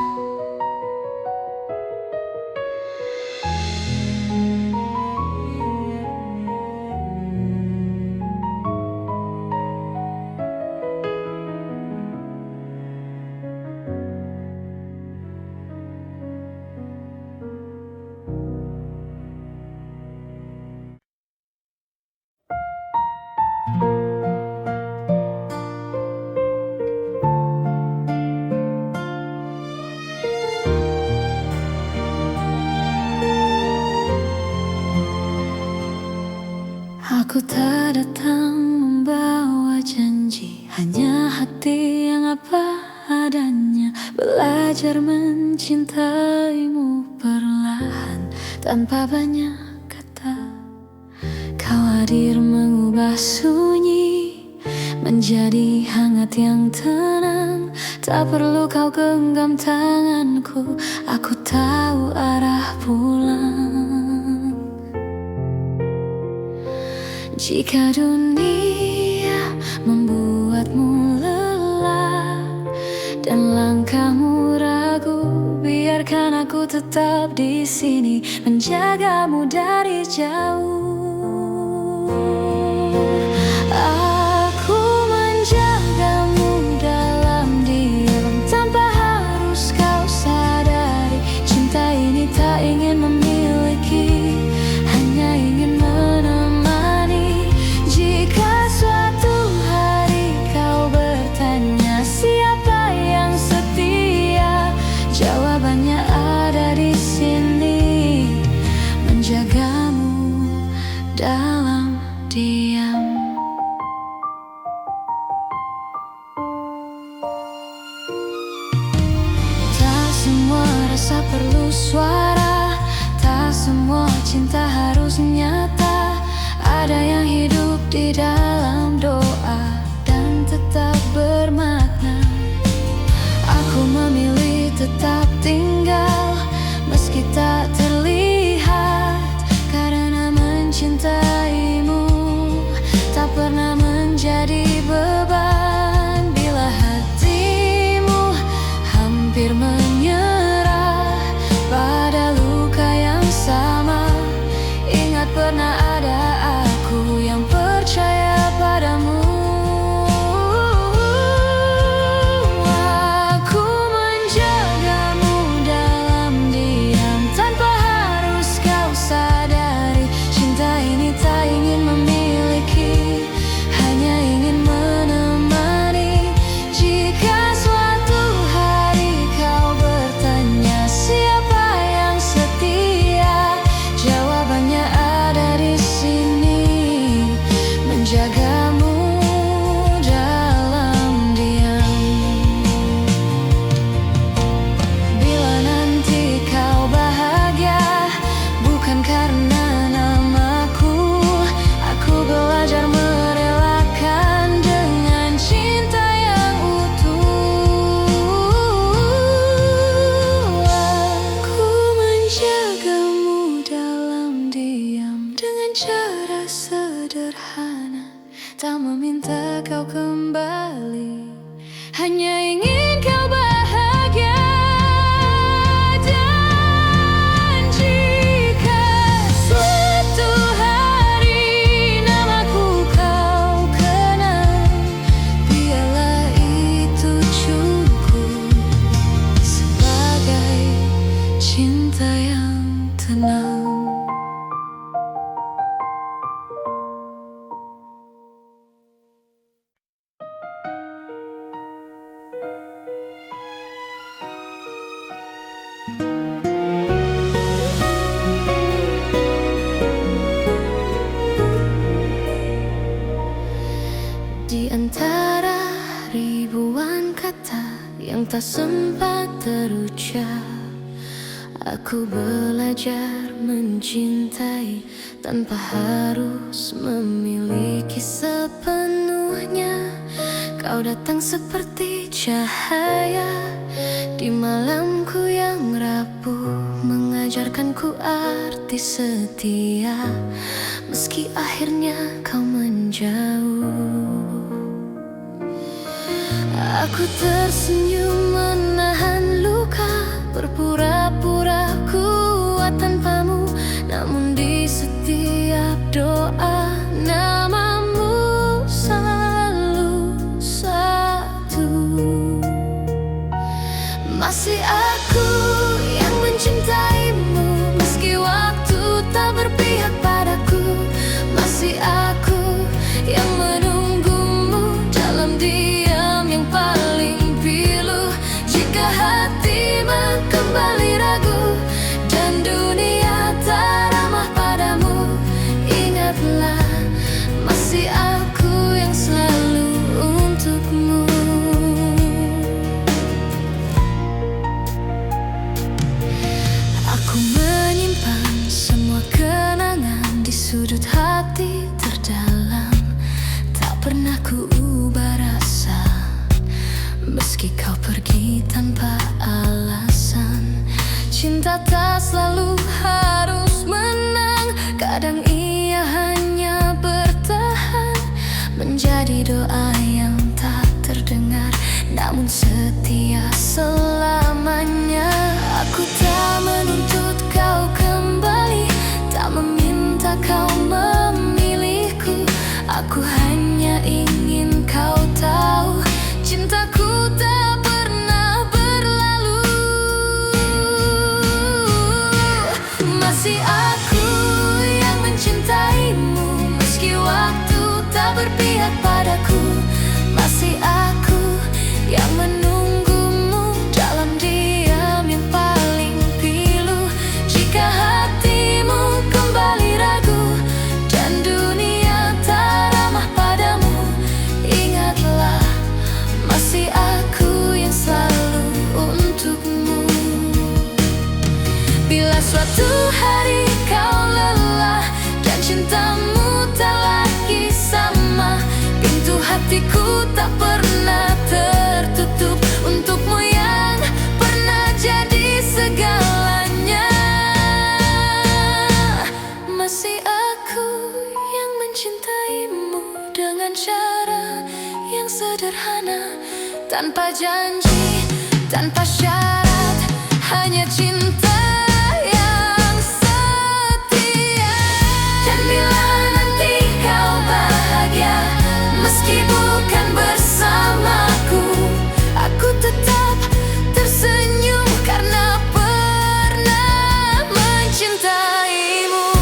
Speaker 1: Aku tak datang membawa janji, hanya hati yang apa adanya. Belajar mencintaimu perlahan tanpa banyak kata. Kau hadir mengubah sunyi menjadi hangat yang tenang. Tak perlu kau genggam tanganku, aku tahu arah pulang. Jika dunia membuatmu lelah dan langkahmu ragu, biarkan aku tetap di sini menjagamu dari jauh. Aku menjagamu dalam diam tanpa harus kau sadari. Cinta ini tak ingin memiliki, hanya ingin menemani. Jika suatu hari kau bertanya siapa yang setia, jawabannya ada di sini, menjagamu dalam diam. Tak semua rasa perlu suara, tak semua cinta harus nyata. Ada yang hidup di di dalam doa dan tetap bermakna. Aku memilih tetap tinggal meski tak terlihat, karena mencintaimu tak pernah menjadi beban. Bila hatimu hampir menyerah pada luka yang sama, ingat pernah ada aku yang percaya padamu. Aku menjagamu dalam diam tanpa harus kau sadari. Cinta ini tak ingin memiliki, hanya ingin menemani. Jika suatu hari kau bertanya siapa yang setia, jawabannya ada di sini, menjagamu dalam diam. Bila nanti kau bahagia bukan karena namaku, aku belajar merelakan dengan cinta yang utuh. Aku menjagamu dalam diam dengan cara sederhana, tak meminta kau kembali, hanya ingin kau bahagia. Dan jika suatu hari namaku kau kenal, biarlah itu cukup sebagai cinta yang tenang. Di antara ribuan kata yang tak sempat terucap, aku belajar mencintai tanpa harus memiliki sepenuhnya. Kau datang seperti cahaya di malamku yang rapuh, mengajarkanku arti setia meski akhirnya kau menjauh. Aku tersenyum menahan luka, berpura-pura kuat tanpamu, namun di setiap doa namamu selalu satu. Masih aku yang mencintaimu meski waktu tak berpihak padaku. Masih aku yang menunggumu dalam diam yang paling pilu. Jika hatimu kembali ragu dan dunia tak ramah padamu, ingatlah masih aku yang selalu untukmu. Aku menyimpan semua kenangan di sudut hati terdalam, tak pernah ku ubah rasa meski kau pergi tanpa alasan. Cinta tak selalu harus menang, kadang ia hanya bertahan menjadi doa yang tak terdengar namun setia selamanya. Aku tak menuntut kau kembali, tak meminta kau memilihku. Aku hanya ingin kau tahu cintaku tak pernah berlalu. Masih aku yang mencintaimu meski waktu tak berpihak padaku. Masih aku yang menunggumu dalam diam yang paling pilu. Jika hatimu kembali ragu dan dunia tak ramah padamu, ingatlah masih aku yang selalu untukmu. Bila suatu hari kau lelah dan cintamu tak lagi sama, Hatiku tak pernah tertutup untukmu yang pernah jadi segalanya. Masih aku yang mencintaimu dengan cara yang sederhana, tanpa janji, tanpa syarat, hanya cinta yang setia. Dan bila nanti kau bahagia, meski bukan bersamaku, aku tetap tersenyum karena pernah mencintaimu.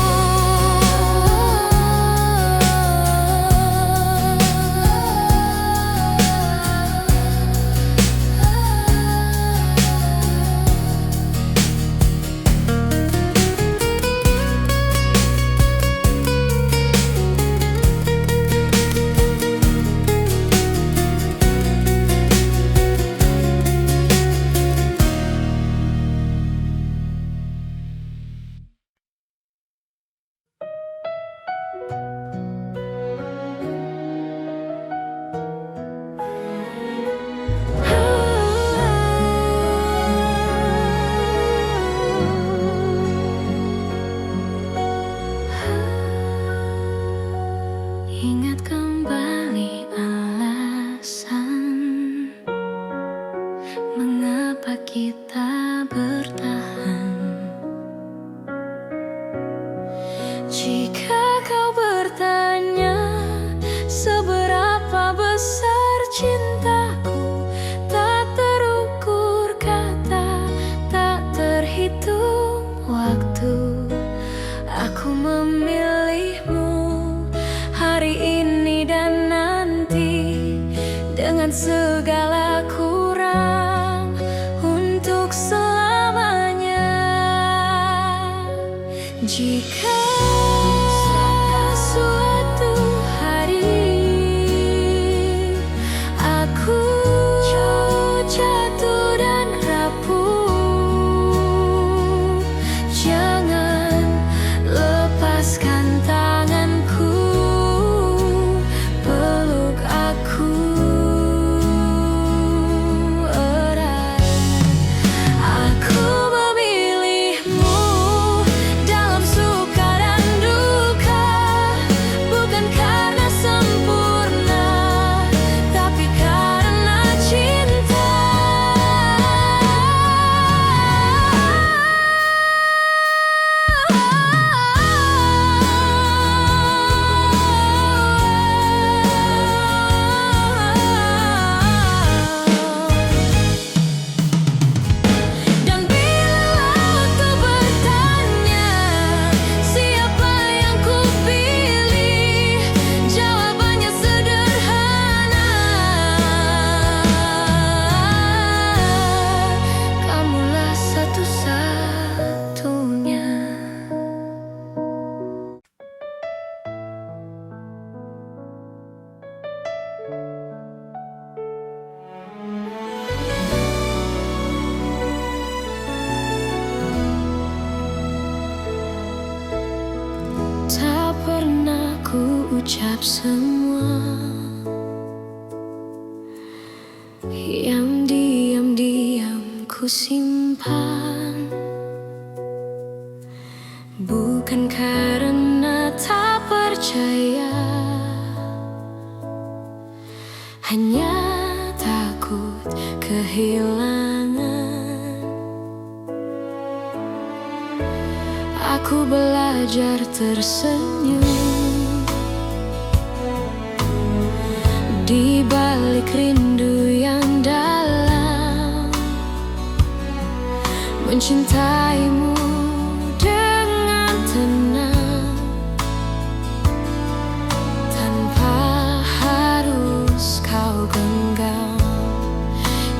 Speaker 1: Ingat kembali alasan mengapa kita bertahan. Jika kau bertanya seberapa besar cintaku, tak terukur kata, tak terhitung waktu. Aku memilihmu hari ini dan nanti, dengan segala kurang, untuk selamanya. Jika suatu hari aku jatuh dan rapuh, jangan lepaskan tanganku, peluk aku erat. Aku memilihmu dalam suka dan duka, bukan karena sempurna, tapi karena cinta. Dan bila waktu bertanya siapa yang kupilih, jawabannya sederhana, kamulah satu-satunya. Tak pernah ku ucap semua yang diam-diam ku simpan, bukan karena tak percaya, hanya takut kehilangan. Aku belajar tersenyum di balik rindu yang dalam, mencintaimu dengan tenang, tanpa harus kau genggam.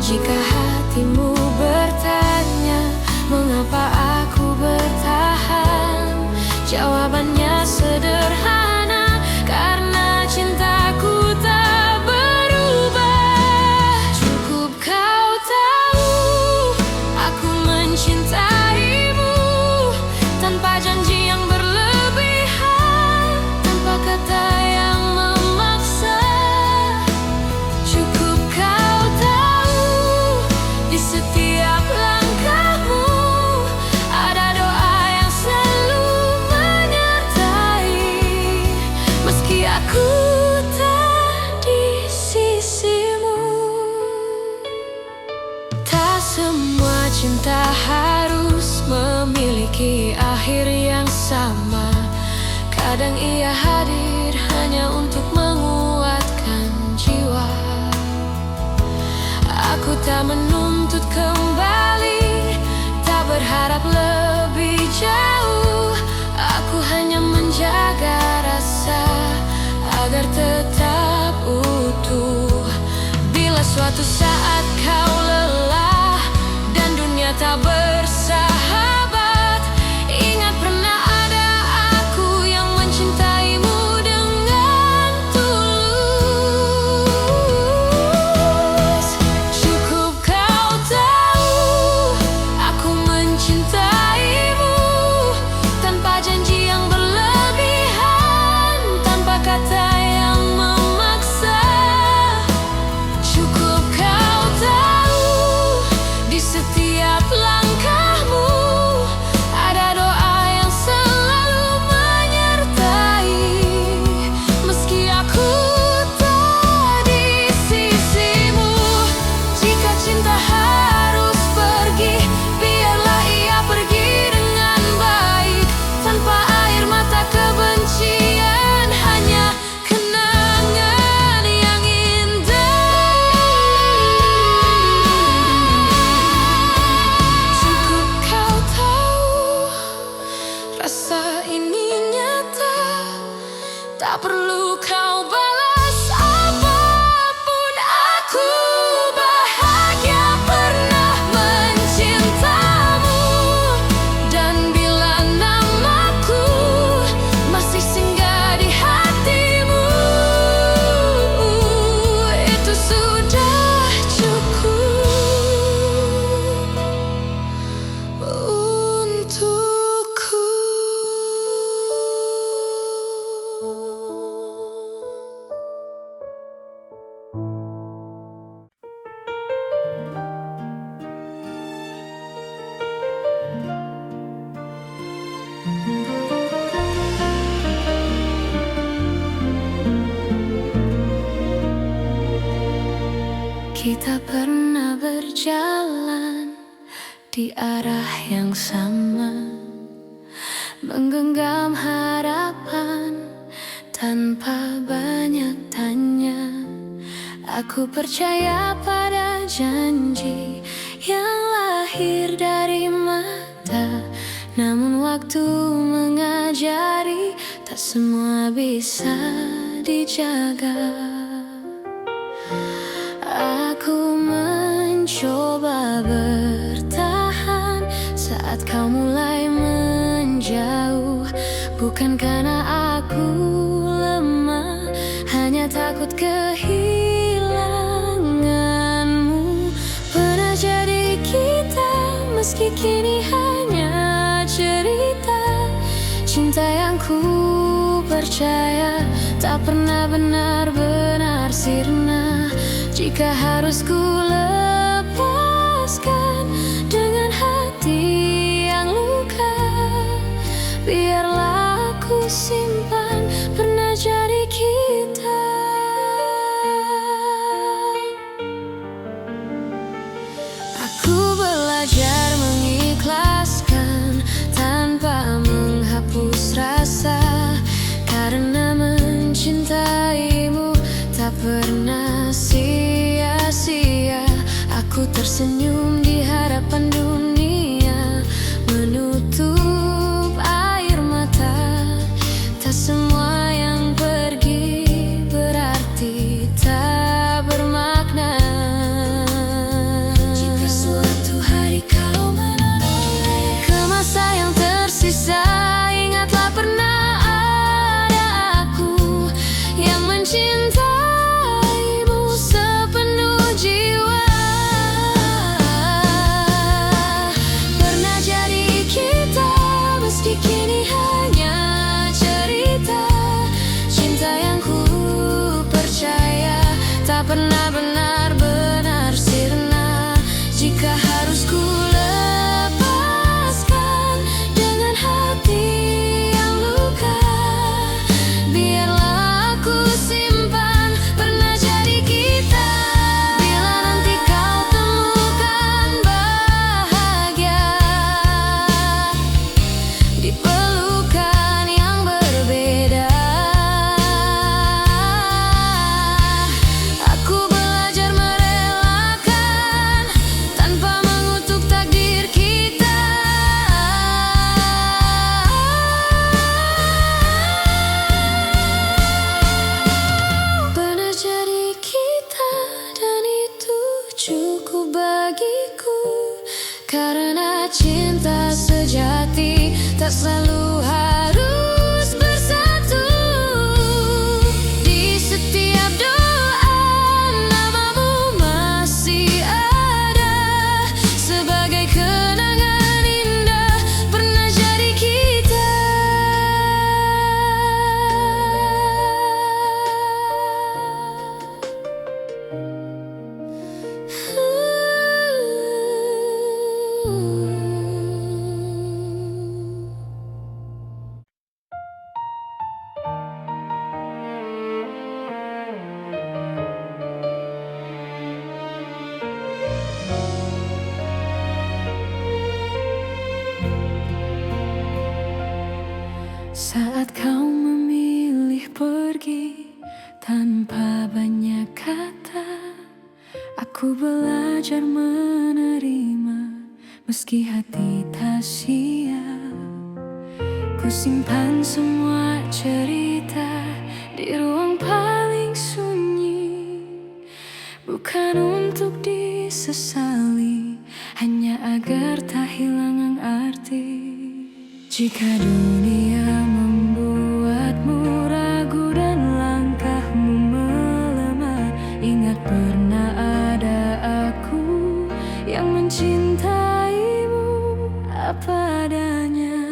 Speaker 1: Jika hatimu bertanya mengapa aku bertahan, jawabannya sederhana, karena cintaku tak berubah. Cukup kau tahu aku mencintaimu Kadang ia hadir hanya untuk menguatkan jiwa. Aku tak menuntut kembali, tak berharap lebih jauh. Aku hanya menjaga rasa agar tetap utuh. Bila suatu saat kau lelah dan dunia tak bersahabat, ingat pernah ada aku yang mencintaimu dengan tulus. Cukup kau tahu aku mencintaimu, tanpa janji yang berlebihan, tanpa kata yang memaksa. Cukup kau tahu di setiap langkahmu ada doa yang selalu menyertai. Meski aku tak di sisimu, jika cinta harus pergi, biarlah ia pergi dengan baik, tanpa air mata kebencian, hanya kenangan yang indah. Cukup kau tahu rasa ini nyata, tak perlu kau balas apapun. Aku bahagia pernah mencintamu, dan bila namaku masih singgah di hatimu, itu sudah cukup untukku. Kita pernah berjalan di arah yang sama, menggenggam harapan tanpa banyak tanya. Aku percaya pada janji yang lahir dari mata, namun waktu mengajari tak semua bisa dijaga. Aku mencoba bertahan saat kau mulai menjauh, bukan karena aku lemah, hanya takut kehilanganmu. Pernah jadi kita, meski kini hanya cerita. Cinta yang ku percaya tak pernah benar-benar sirna. Jika harus ku lepaskan dengan hati yang luka, biarlah aku simpan pernah jadi kita. Aku belajar mengikhlaskan tanpa menghapus rasa, karena mencintaimu tak pernah sia-sia. Aku tersenyum di hadapan dunia, menutup air mata. Tak semua yang pergi berarti tak bermakna. Jika suatu hari kau menoleh ke masa yang tersisa, ingatlah pernah ada aku yang mencintaimu sepenuh jiwa. Pernah jadi kita, meski kini hanya cerita. tak selalu harus bersatu. Di setiap doa namamu masih ada, sebagai kenangan indah pernah jadi kita. Saat kau memilih pergi tanpa banyak kata, aku belajar menerima meski hati tak siap. Ku simpan semua cerita di ruang paling sunyi, bukan untuk disesali, hanya agar tak hilang arti. Jika dunia membuatmu ragu dan langkahmu melemah, ingat pernah ada aku yang mencintaimu apa adanya.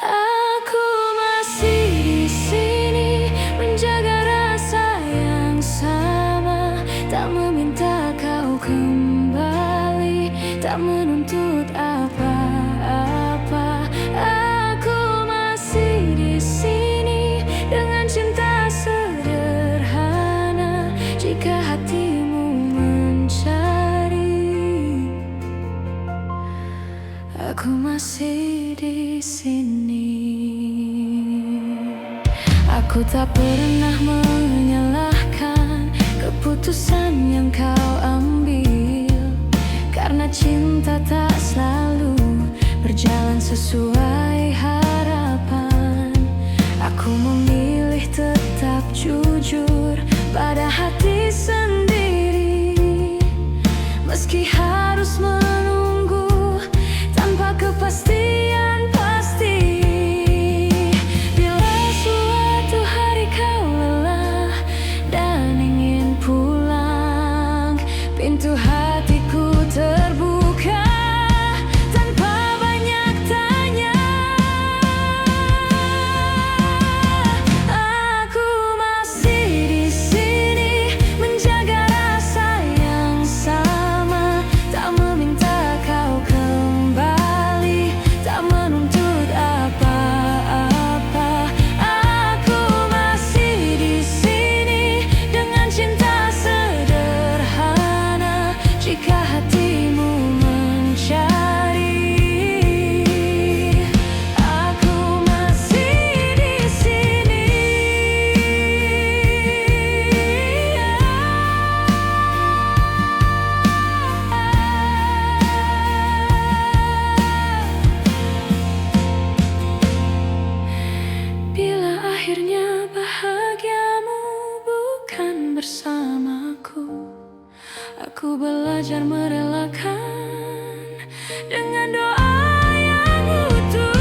Speaker 1: Aku masih di sini menjaga rasa yang sama, tak meminta kau kembali, tak menuntut apa-apa. Aku masih di sini dengan cinta sederhana, jika hatimu mencari. Aku masih di sini. Aku tak pernah menyalahkan keputusan yang kau ambil, karena cinta tak selalu berjalan sesuai harapan. Aku memilih tetap jujur pada hati sendiri, meski harus menunggu tanpa kepastian pasti. Bila suatu hari kau lelah dan ingin pulang, pintu hatiku terbuka tanpa banyak tanya. Aku masih di sini menjaga rasa yang sama, tak meminta kau kembali, tak menuntut apa-apa. Aku masih di sini dengan cinta sederhana, jika hatimu mencari. Aku masih di sini. Bila akhirnya bahagiamu bukan bersamaku, aku belajar merelakan dengan doa yang utuh.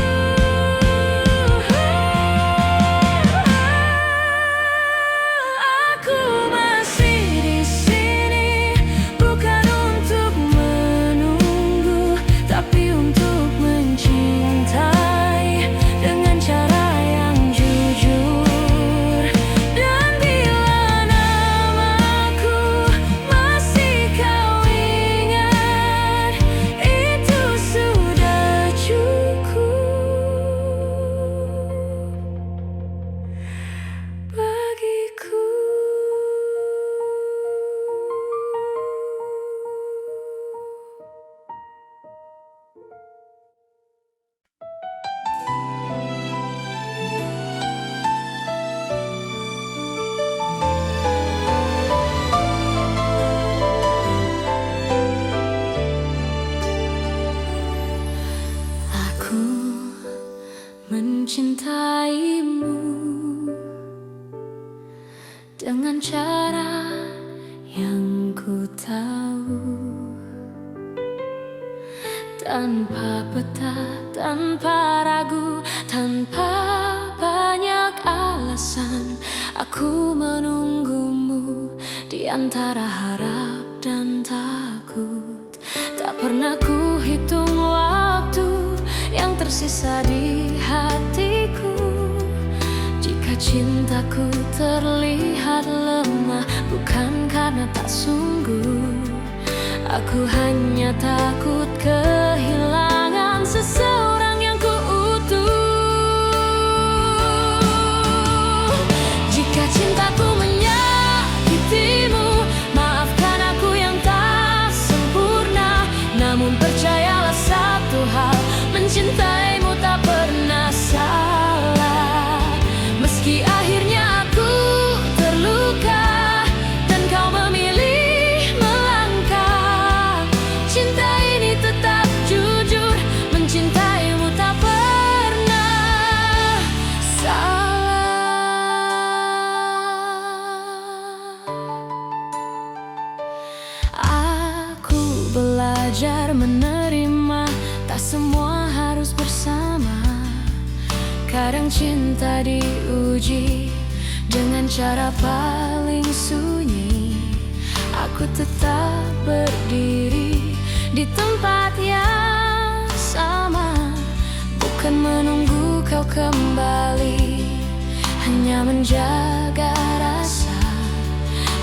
Speaker 1: Aku masih di sini bukan untuk menunggu, tapi untuk mencintai dengan cara yang jujur. Dan bila namaku masih kau ingat, itu sudah cukup bagiku. Aku mencintaimu dengan cara yang ku tahu, tanpa peta tanpa ragu, tanpa banyak alasan. Aku menunggumu di antara harap dan takut. Tak pernah ku hitung waktu yang tersisa di hatiku. Jika cintaku terlihat lemah, bukan karena tak sungguh. Aku hanya takut kehilangan seseorang yang kuutuh. Jika cintaku menyakitimu, maafkan aku yang tak sempurna. Namun percayalah satu hal, mencintaimu tak pernah salah. Meski akhirnya aku terluka dan kau memilih melangkah, cinta ini tetap jujur, mencintaimu tak pernah salah. Aku belajar menerima, tak semua harus bersama. Kadang cinta diuji dengan cara paling sunyi. Aku tetap berdiri di tempat yang sama, bukan menunggu kau kembali, hanya menjaga rasa.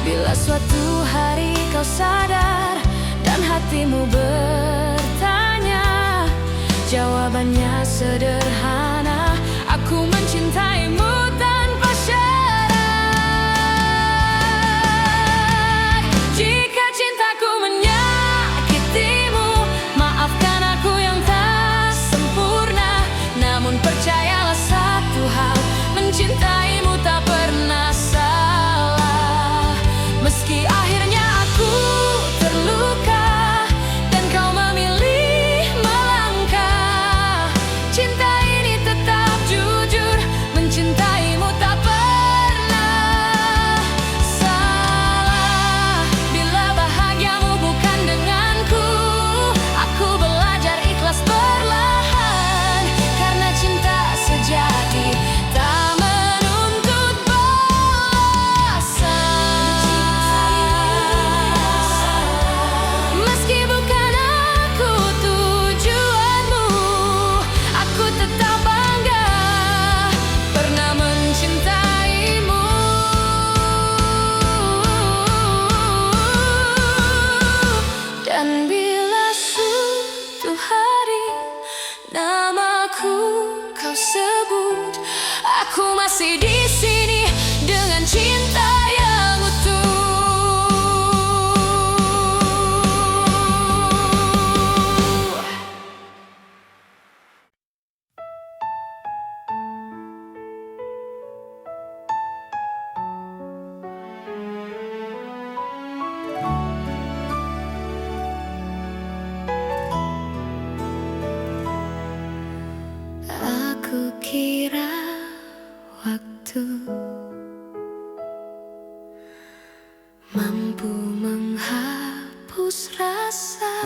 Speaker 1: Bila suatu hari kau sadar dan hatimu bertanya, jawabannya sederhana: aku mencintaimu tanpa syarat. Jika cintaku menyakitimu, maafkan aku yang tak sempurna. Namun percayalah satu hal, mencintaimu tak pernah salah. Meski akhirnya aku terluka dan kau memilih melangkah, cinta ini tetap jujur, mencintaimu tak pernah salah. Bila bahagiamu bukan denganku, aku belajar ikhlas perlahan. Karena cinta sejati tak menuntut balasan. Meski bukan aku tujuanmu, aku tetap bangga pernah mencintaimu. Dan bila suatu hari namaku kau sebut, aku masih di sini dengan cinta yang utuh. Aku kira waktu mampu menghapus rasa.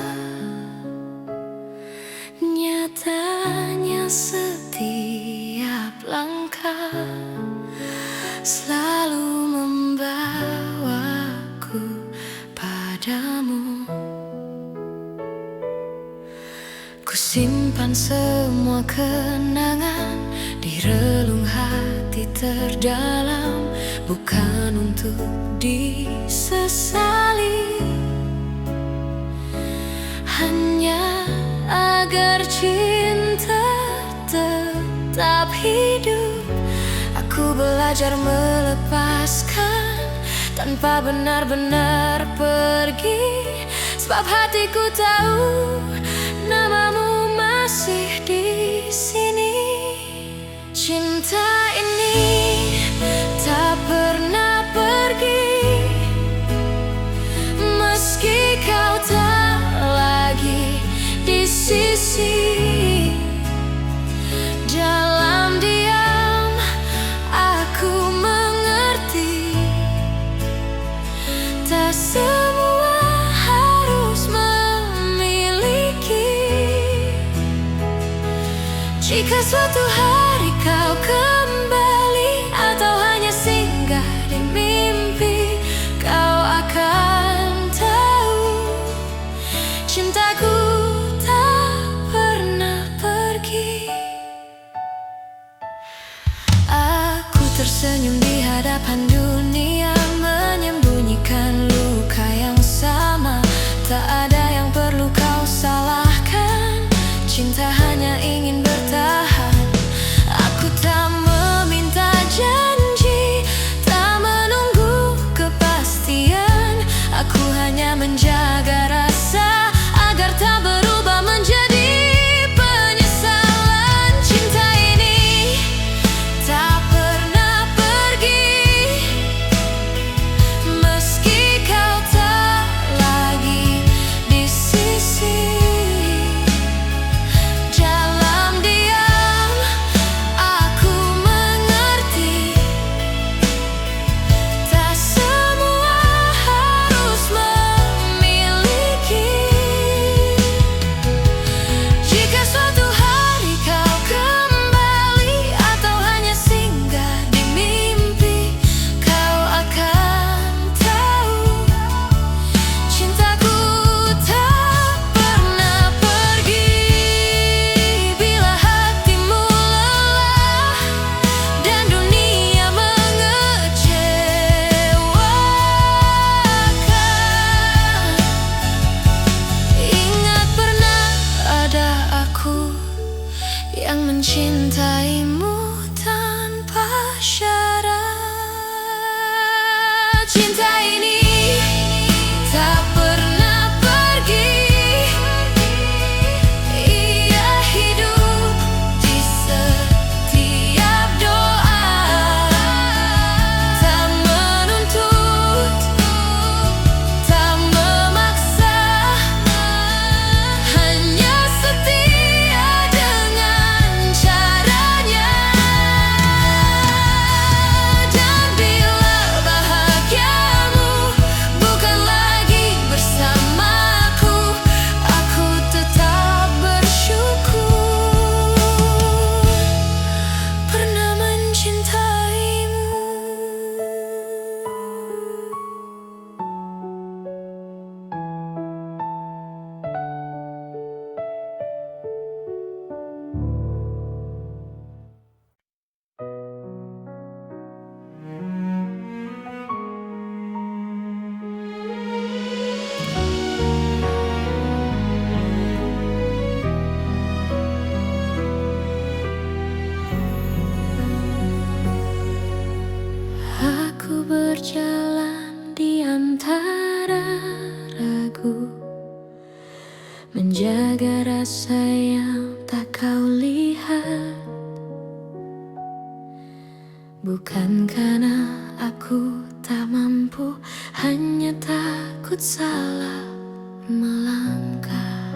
Speaker 1: Nyatanya setiap langkah selalu membawaku padamu. Kusimpan semua kenangan di relung hati terdalam, bukan untuk disesali, hanya agar cinta tetap hidup. Aku belajar melepaskan tanpa benar-benar pergi, sebab hatiku tahu namamu masih di sini. Cinta ini tak pernah pergi, meski kau tak lagi di sisi. Dalam diam aku mengerti, tak semua harus memiliki. suatu hari kau kembali atau hanya singgah di mimpi, kau akan tahu cintaku tak pernah pergi. Aku tersenyum di hadapan dunia, menyembunyikan luka yang sama. Tak ada yang perlu kau salahkan, cinta hanya ingin bertahan. Aku tak meminta janji, tak menunggu kepastian. Aku hanya menjaga rasa agar tak berubah menjadi penyesalan. Cinta ini tak pernah pergi, meski kau tak lagi di sisi. Dalam diam aku mengerti, tak semua harus memiliki. Jika suatu hari kau kembali atau hanya singgah di mimpi, kau akan tahu cintaku tak pernah pergi. Bila hatimu lelah dan dunia mengecewakan, ingat pernah ada aku yang mencintaimu tanpa syarat. Cinta ini tak pernah pergi, ia hidup di setiap doa. Tak menuntut, tak memaksa, hanya setia dengan caranya. Dan bila bahagiamu bukan lagi bersamaku, aku tetap bersyukur pernah mencintaimu. Aku berjalan di antara ragu, menjaga rasa yang tak kau lihat. Bukan karena aku tak mampu, hanya takut salah melangkah.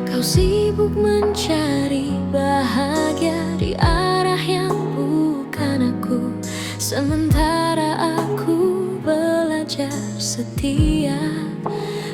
Speaker 1: Kau sibuk mencari bahagia di arah yang bukan aku, sementara aku belajar setia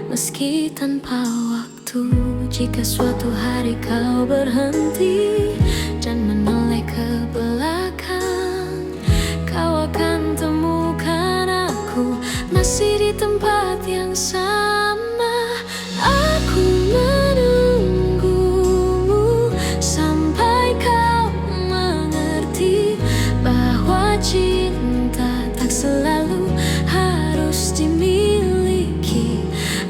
Speaker 1: meski tanpa waktu. Jika suatu hari kau berhenti dan menoleh ke belakang, kau akan temukan aku masih di tempat yang sama. Aku menunggumu sampai kau mengerti bahwa cinta tak selalu harus dimiliki.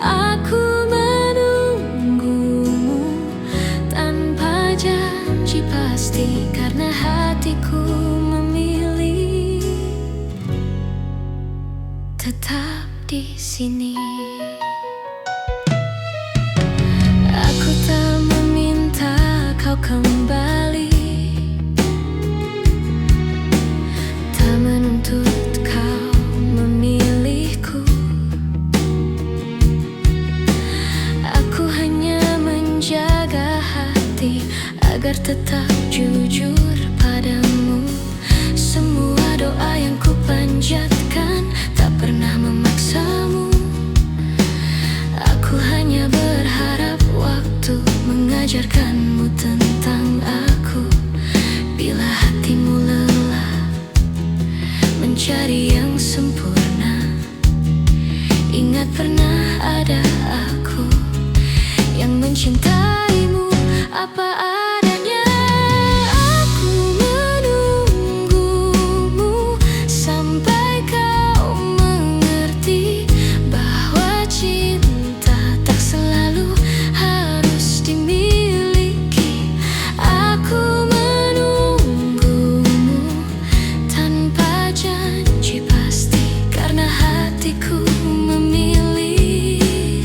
Speaker 1: Aku menunggumu tanpa janji pasti, karena hatiku memilih tetap di sini. Aku tak meminta kau kembali, tak menuntut kau memilihku. Aku hanya menjaga hati agar tetap jujur padamu. Semua doa yang ku panjatkan tak pernah memaksamu. Aku hanya berharap waktu mengajarkanmu tentang mencari yang sempurna. Ingat pernah ada aku yang mencintaimu apa adanya. Aku menunggumu sampai kau mengerti bahwa cinta tak selalu harus dimiliki. Aku menunggumu tanpa janji pasti, karena hatiku memilih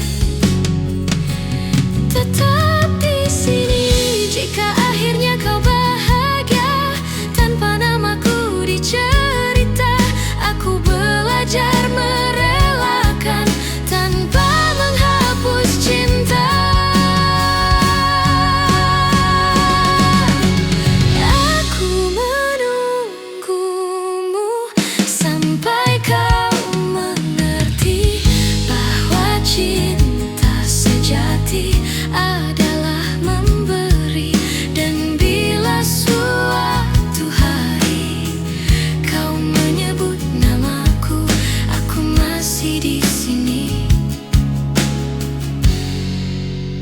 Speaker 1: tetap di sini. Jika akhirnya kau bahagia tanpa namaku dicerita, aku belajar merelakan tanpa menghapus cinta. Aku menunggumu sampai kau mengerti bahwa cinta sejati adalah memberi. Dan bila suatu hari kau menyebut namaku, aku masih di sini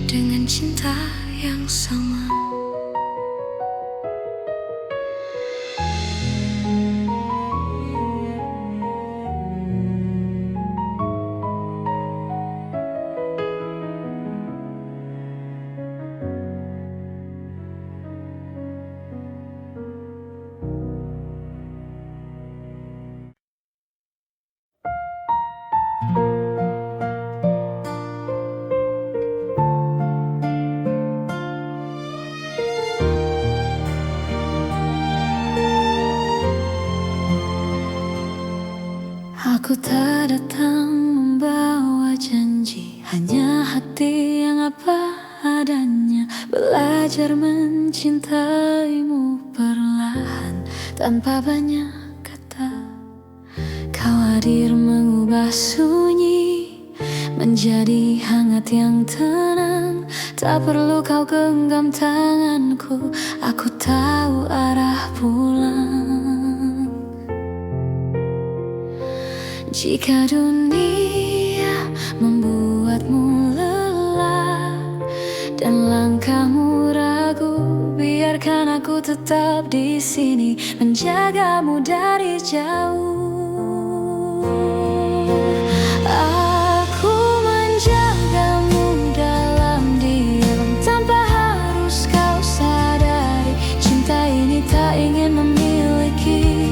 Speaker 1: dengan cinta yang sama. Aku tak datang membawa janji, hanya hati yang apa adanya. Belajar mencintaimu perlahan tanpa banyak kata. Kau hadir mengubah sunyi menjadi hangat yang tenang. Tak perlu kau genggam tanganku, aku tahu arah pulang. Jika dunia membuatmu lelah dan langkahmu ragu, biarkan aku tetap di sini menjagamu dari jauh. Aku menjagamu dalam diam tanpa harus kau sadari. Cinta ini tak ingin memiliki,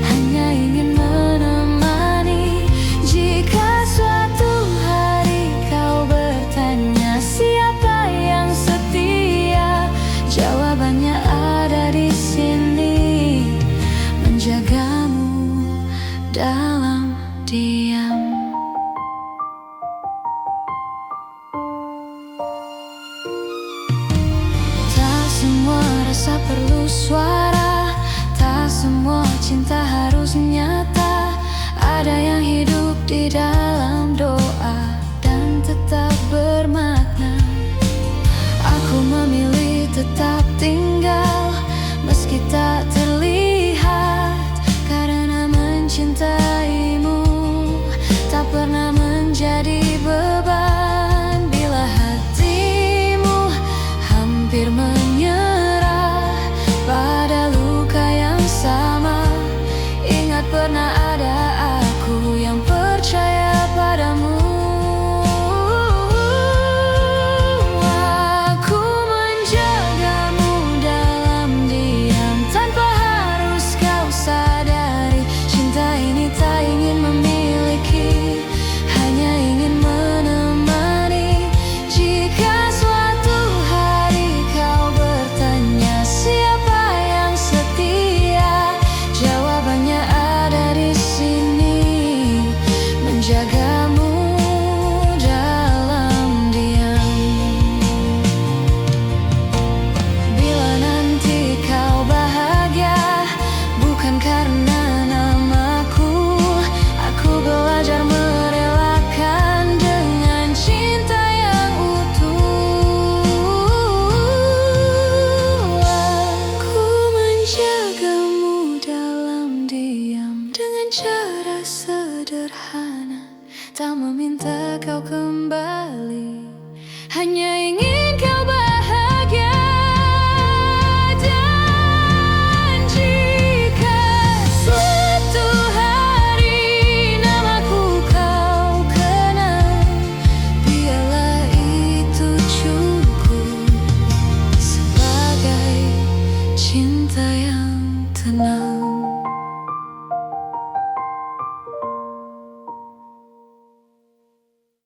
Speaker 1: hanya ingin menemani. Jika suatu hari kau bertanya siapa yang setia, jawabannya ada di sini, menjagamu dalam diam. Tak semua rasa perlu suara, tak semua cinta harus nyata. Ada yang hidup di dalam doa dan tetap bermakna. Aku memilih tetap tinggal meski tak terlihat, karena mencintaimu tak pernah menjadi beban. Bila hatimu hampir menyerah pada luka yang sama, ingat pernah ada aku yang percaya padamu. Aku menjagamu dalam diam tanpa harus kau sadari. Cinta ini tak ingin memiliki, hanya ingin menemani. Jika suatu hari kau bertanya siapa yang setia, jawabannya ada di sini, menjagamu dalam diam. Bila nanti kau bahagia bukan karena namaku, aku belajar merelakan dengan cinta yang utuh. Aku menjagamu dalam diam dengan dengan cara sederhana, tak meminta kau kembali, hanya ingin kau bahagia. Dan jika suatu hari namaku kau kenal, biarlah itu cukup sebagai cinta yang tenang.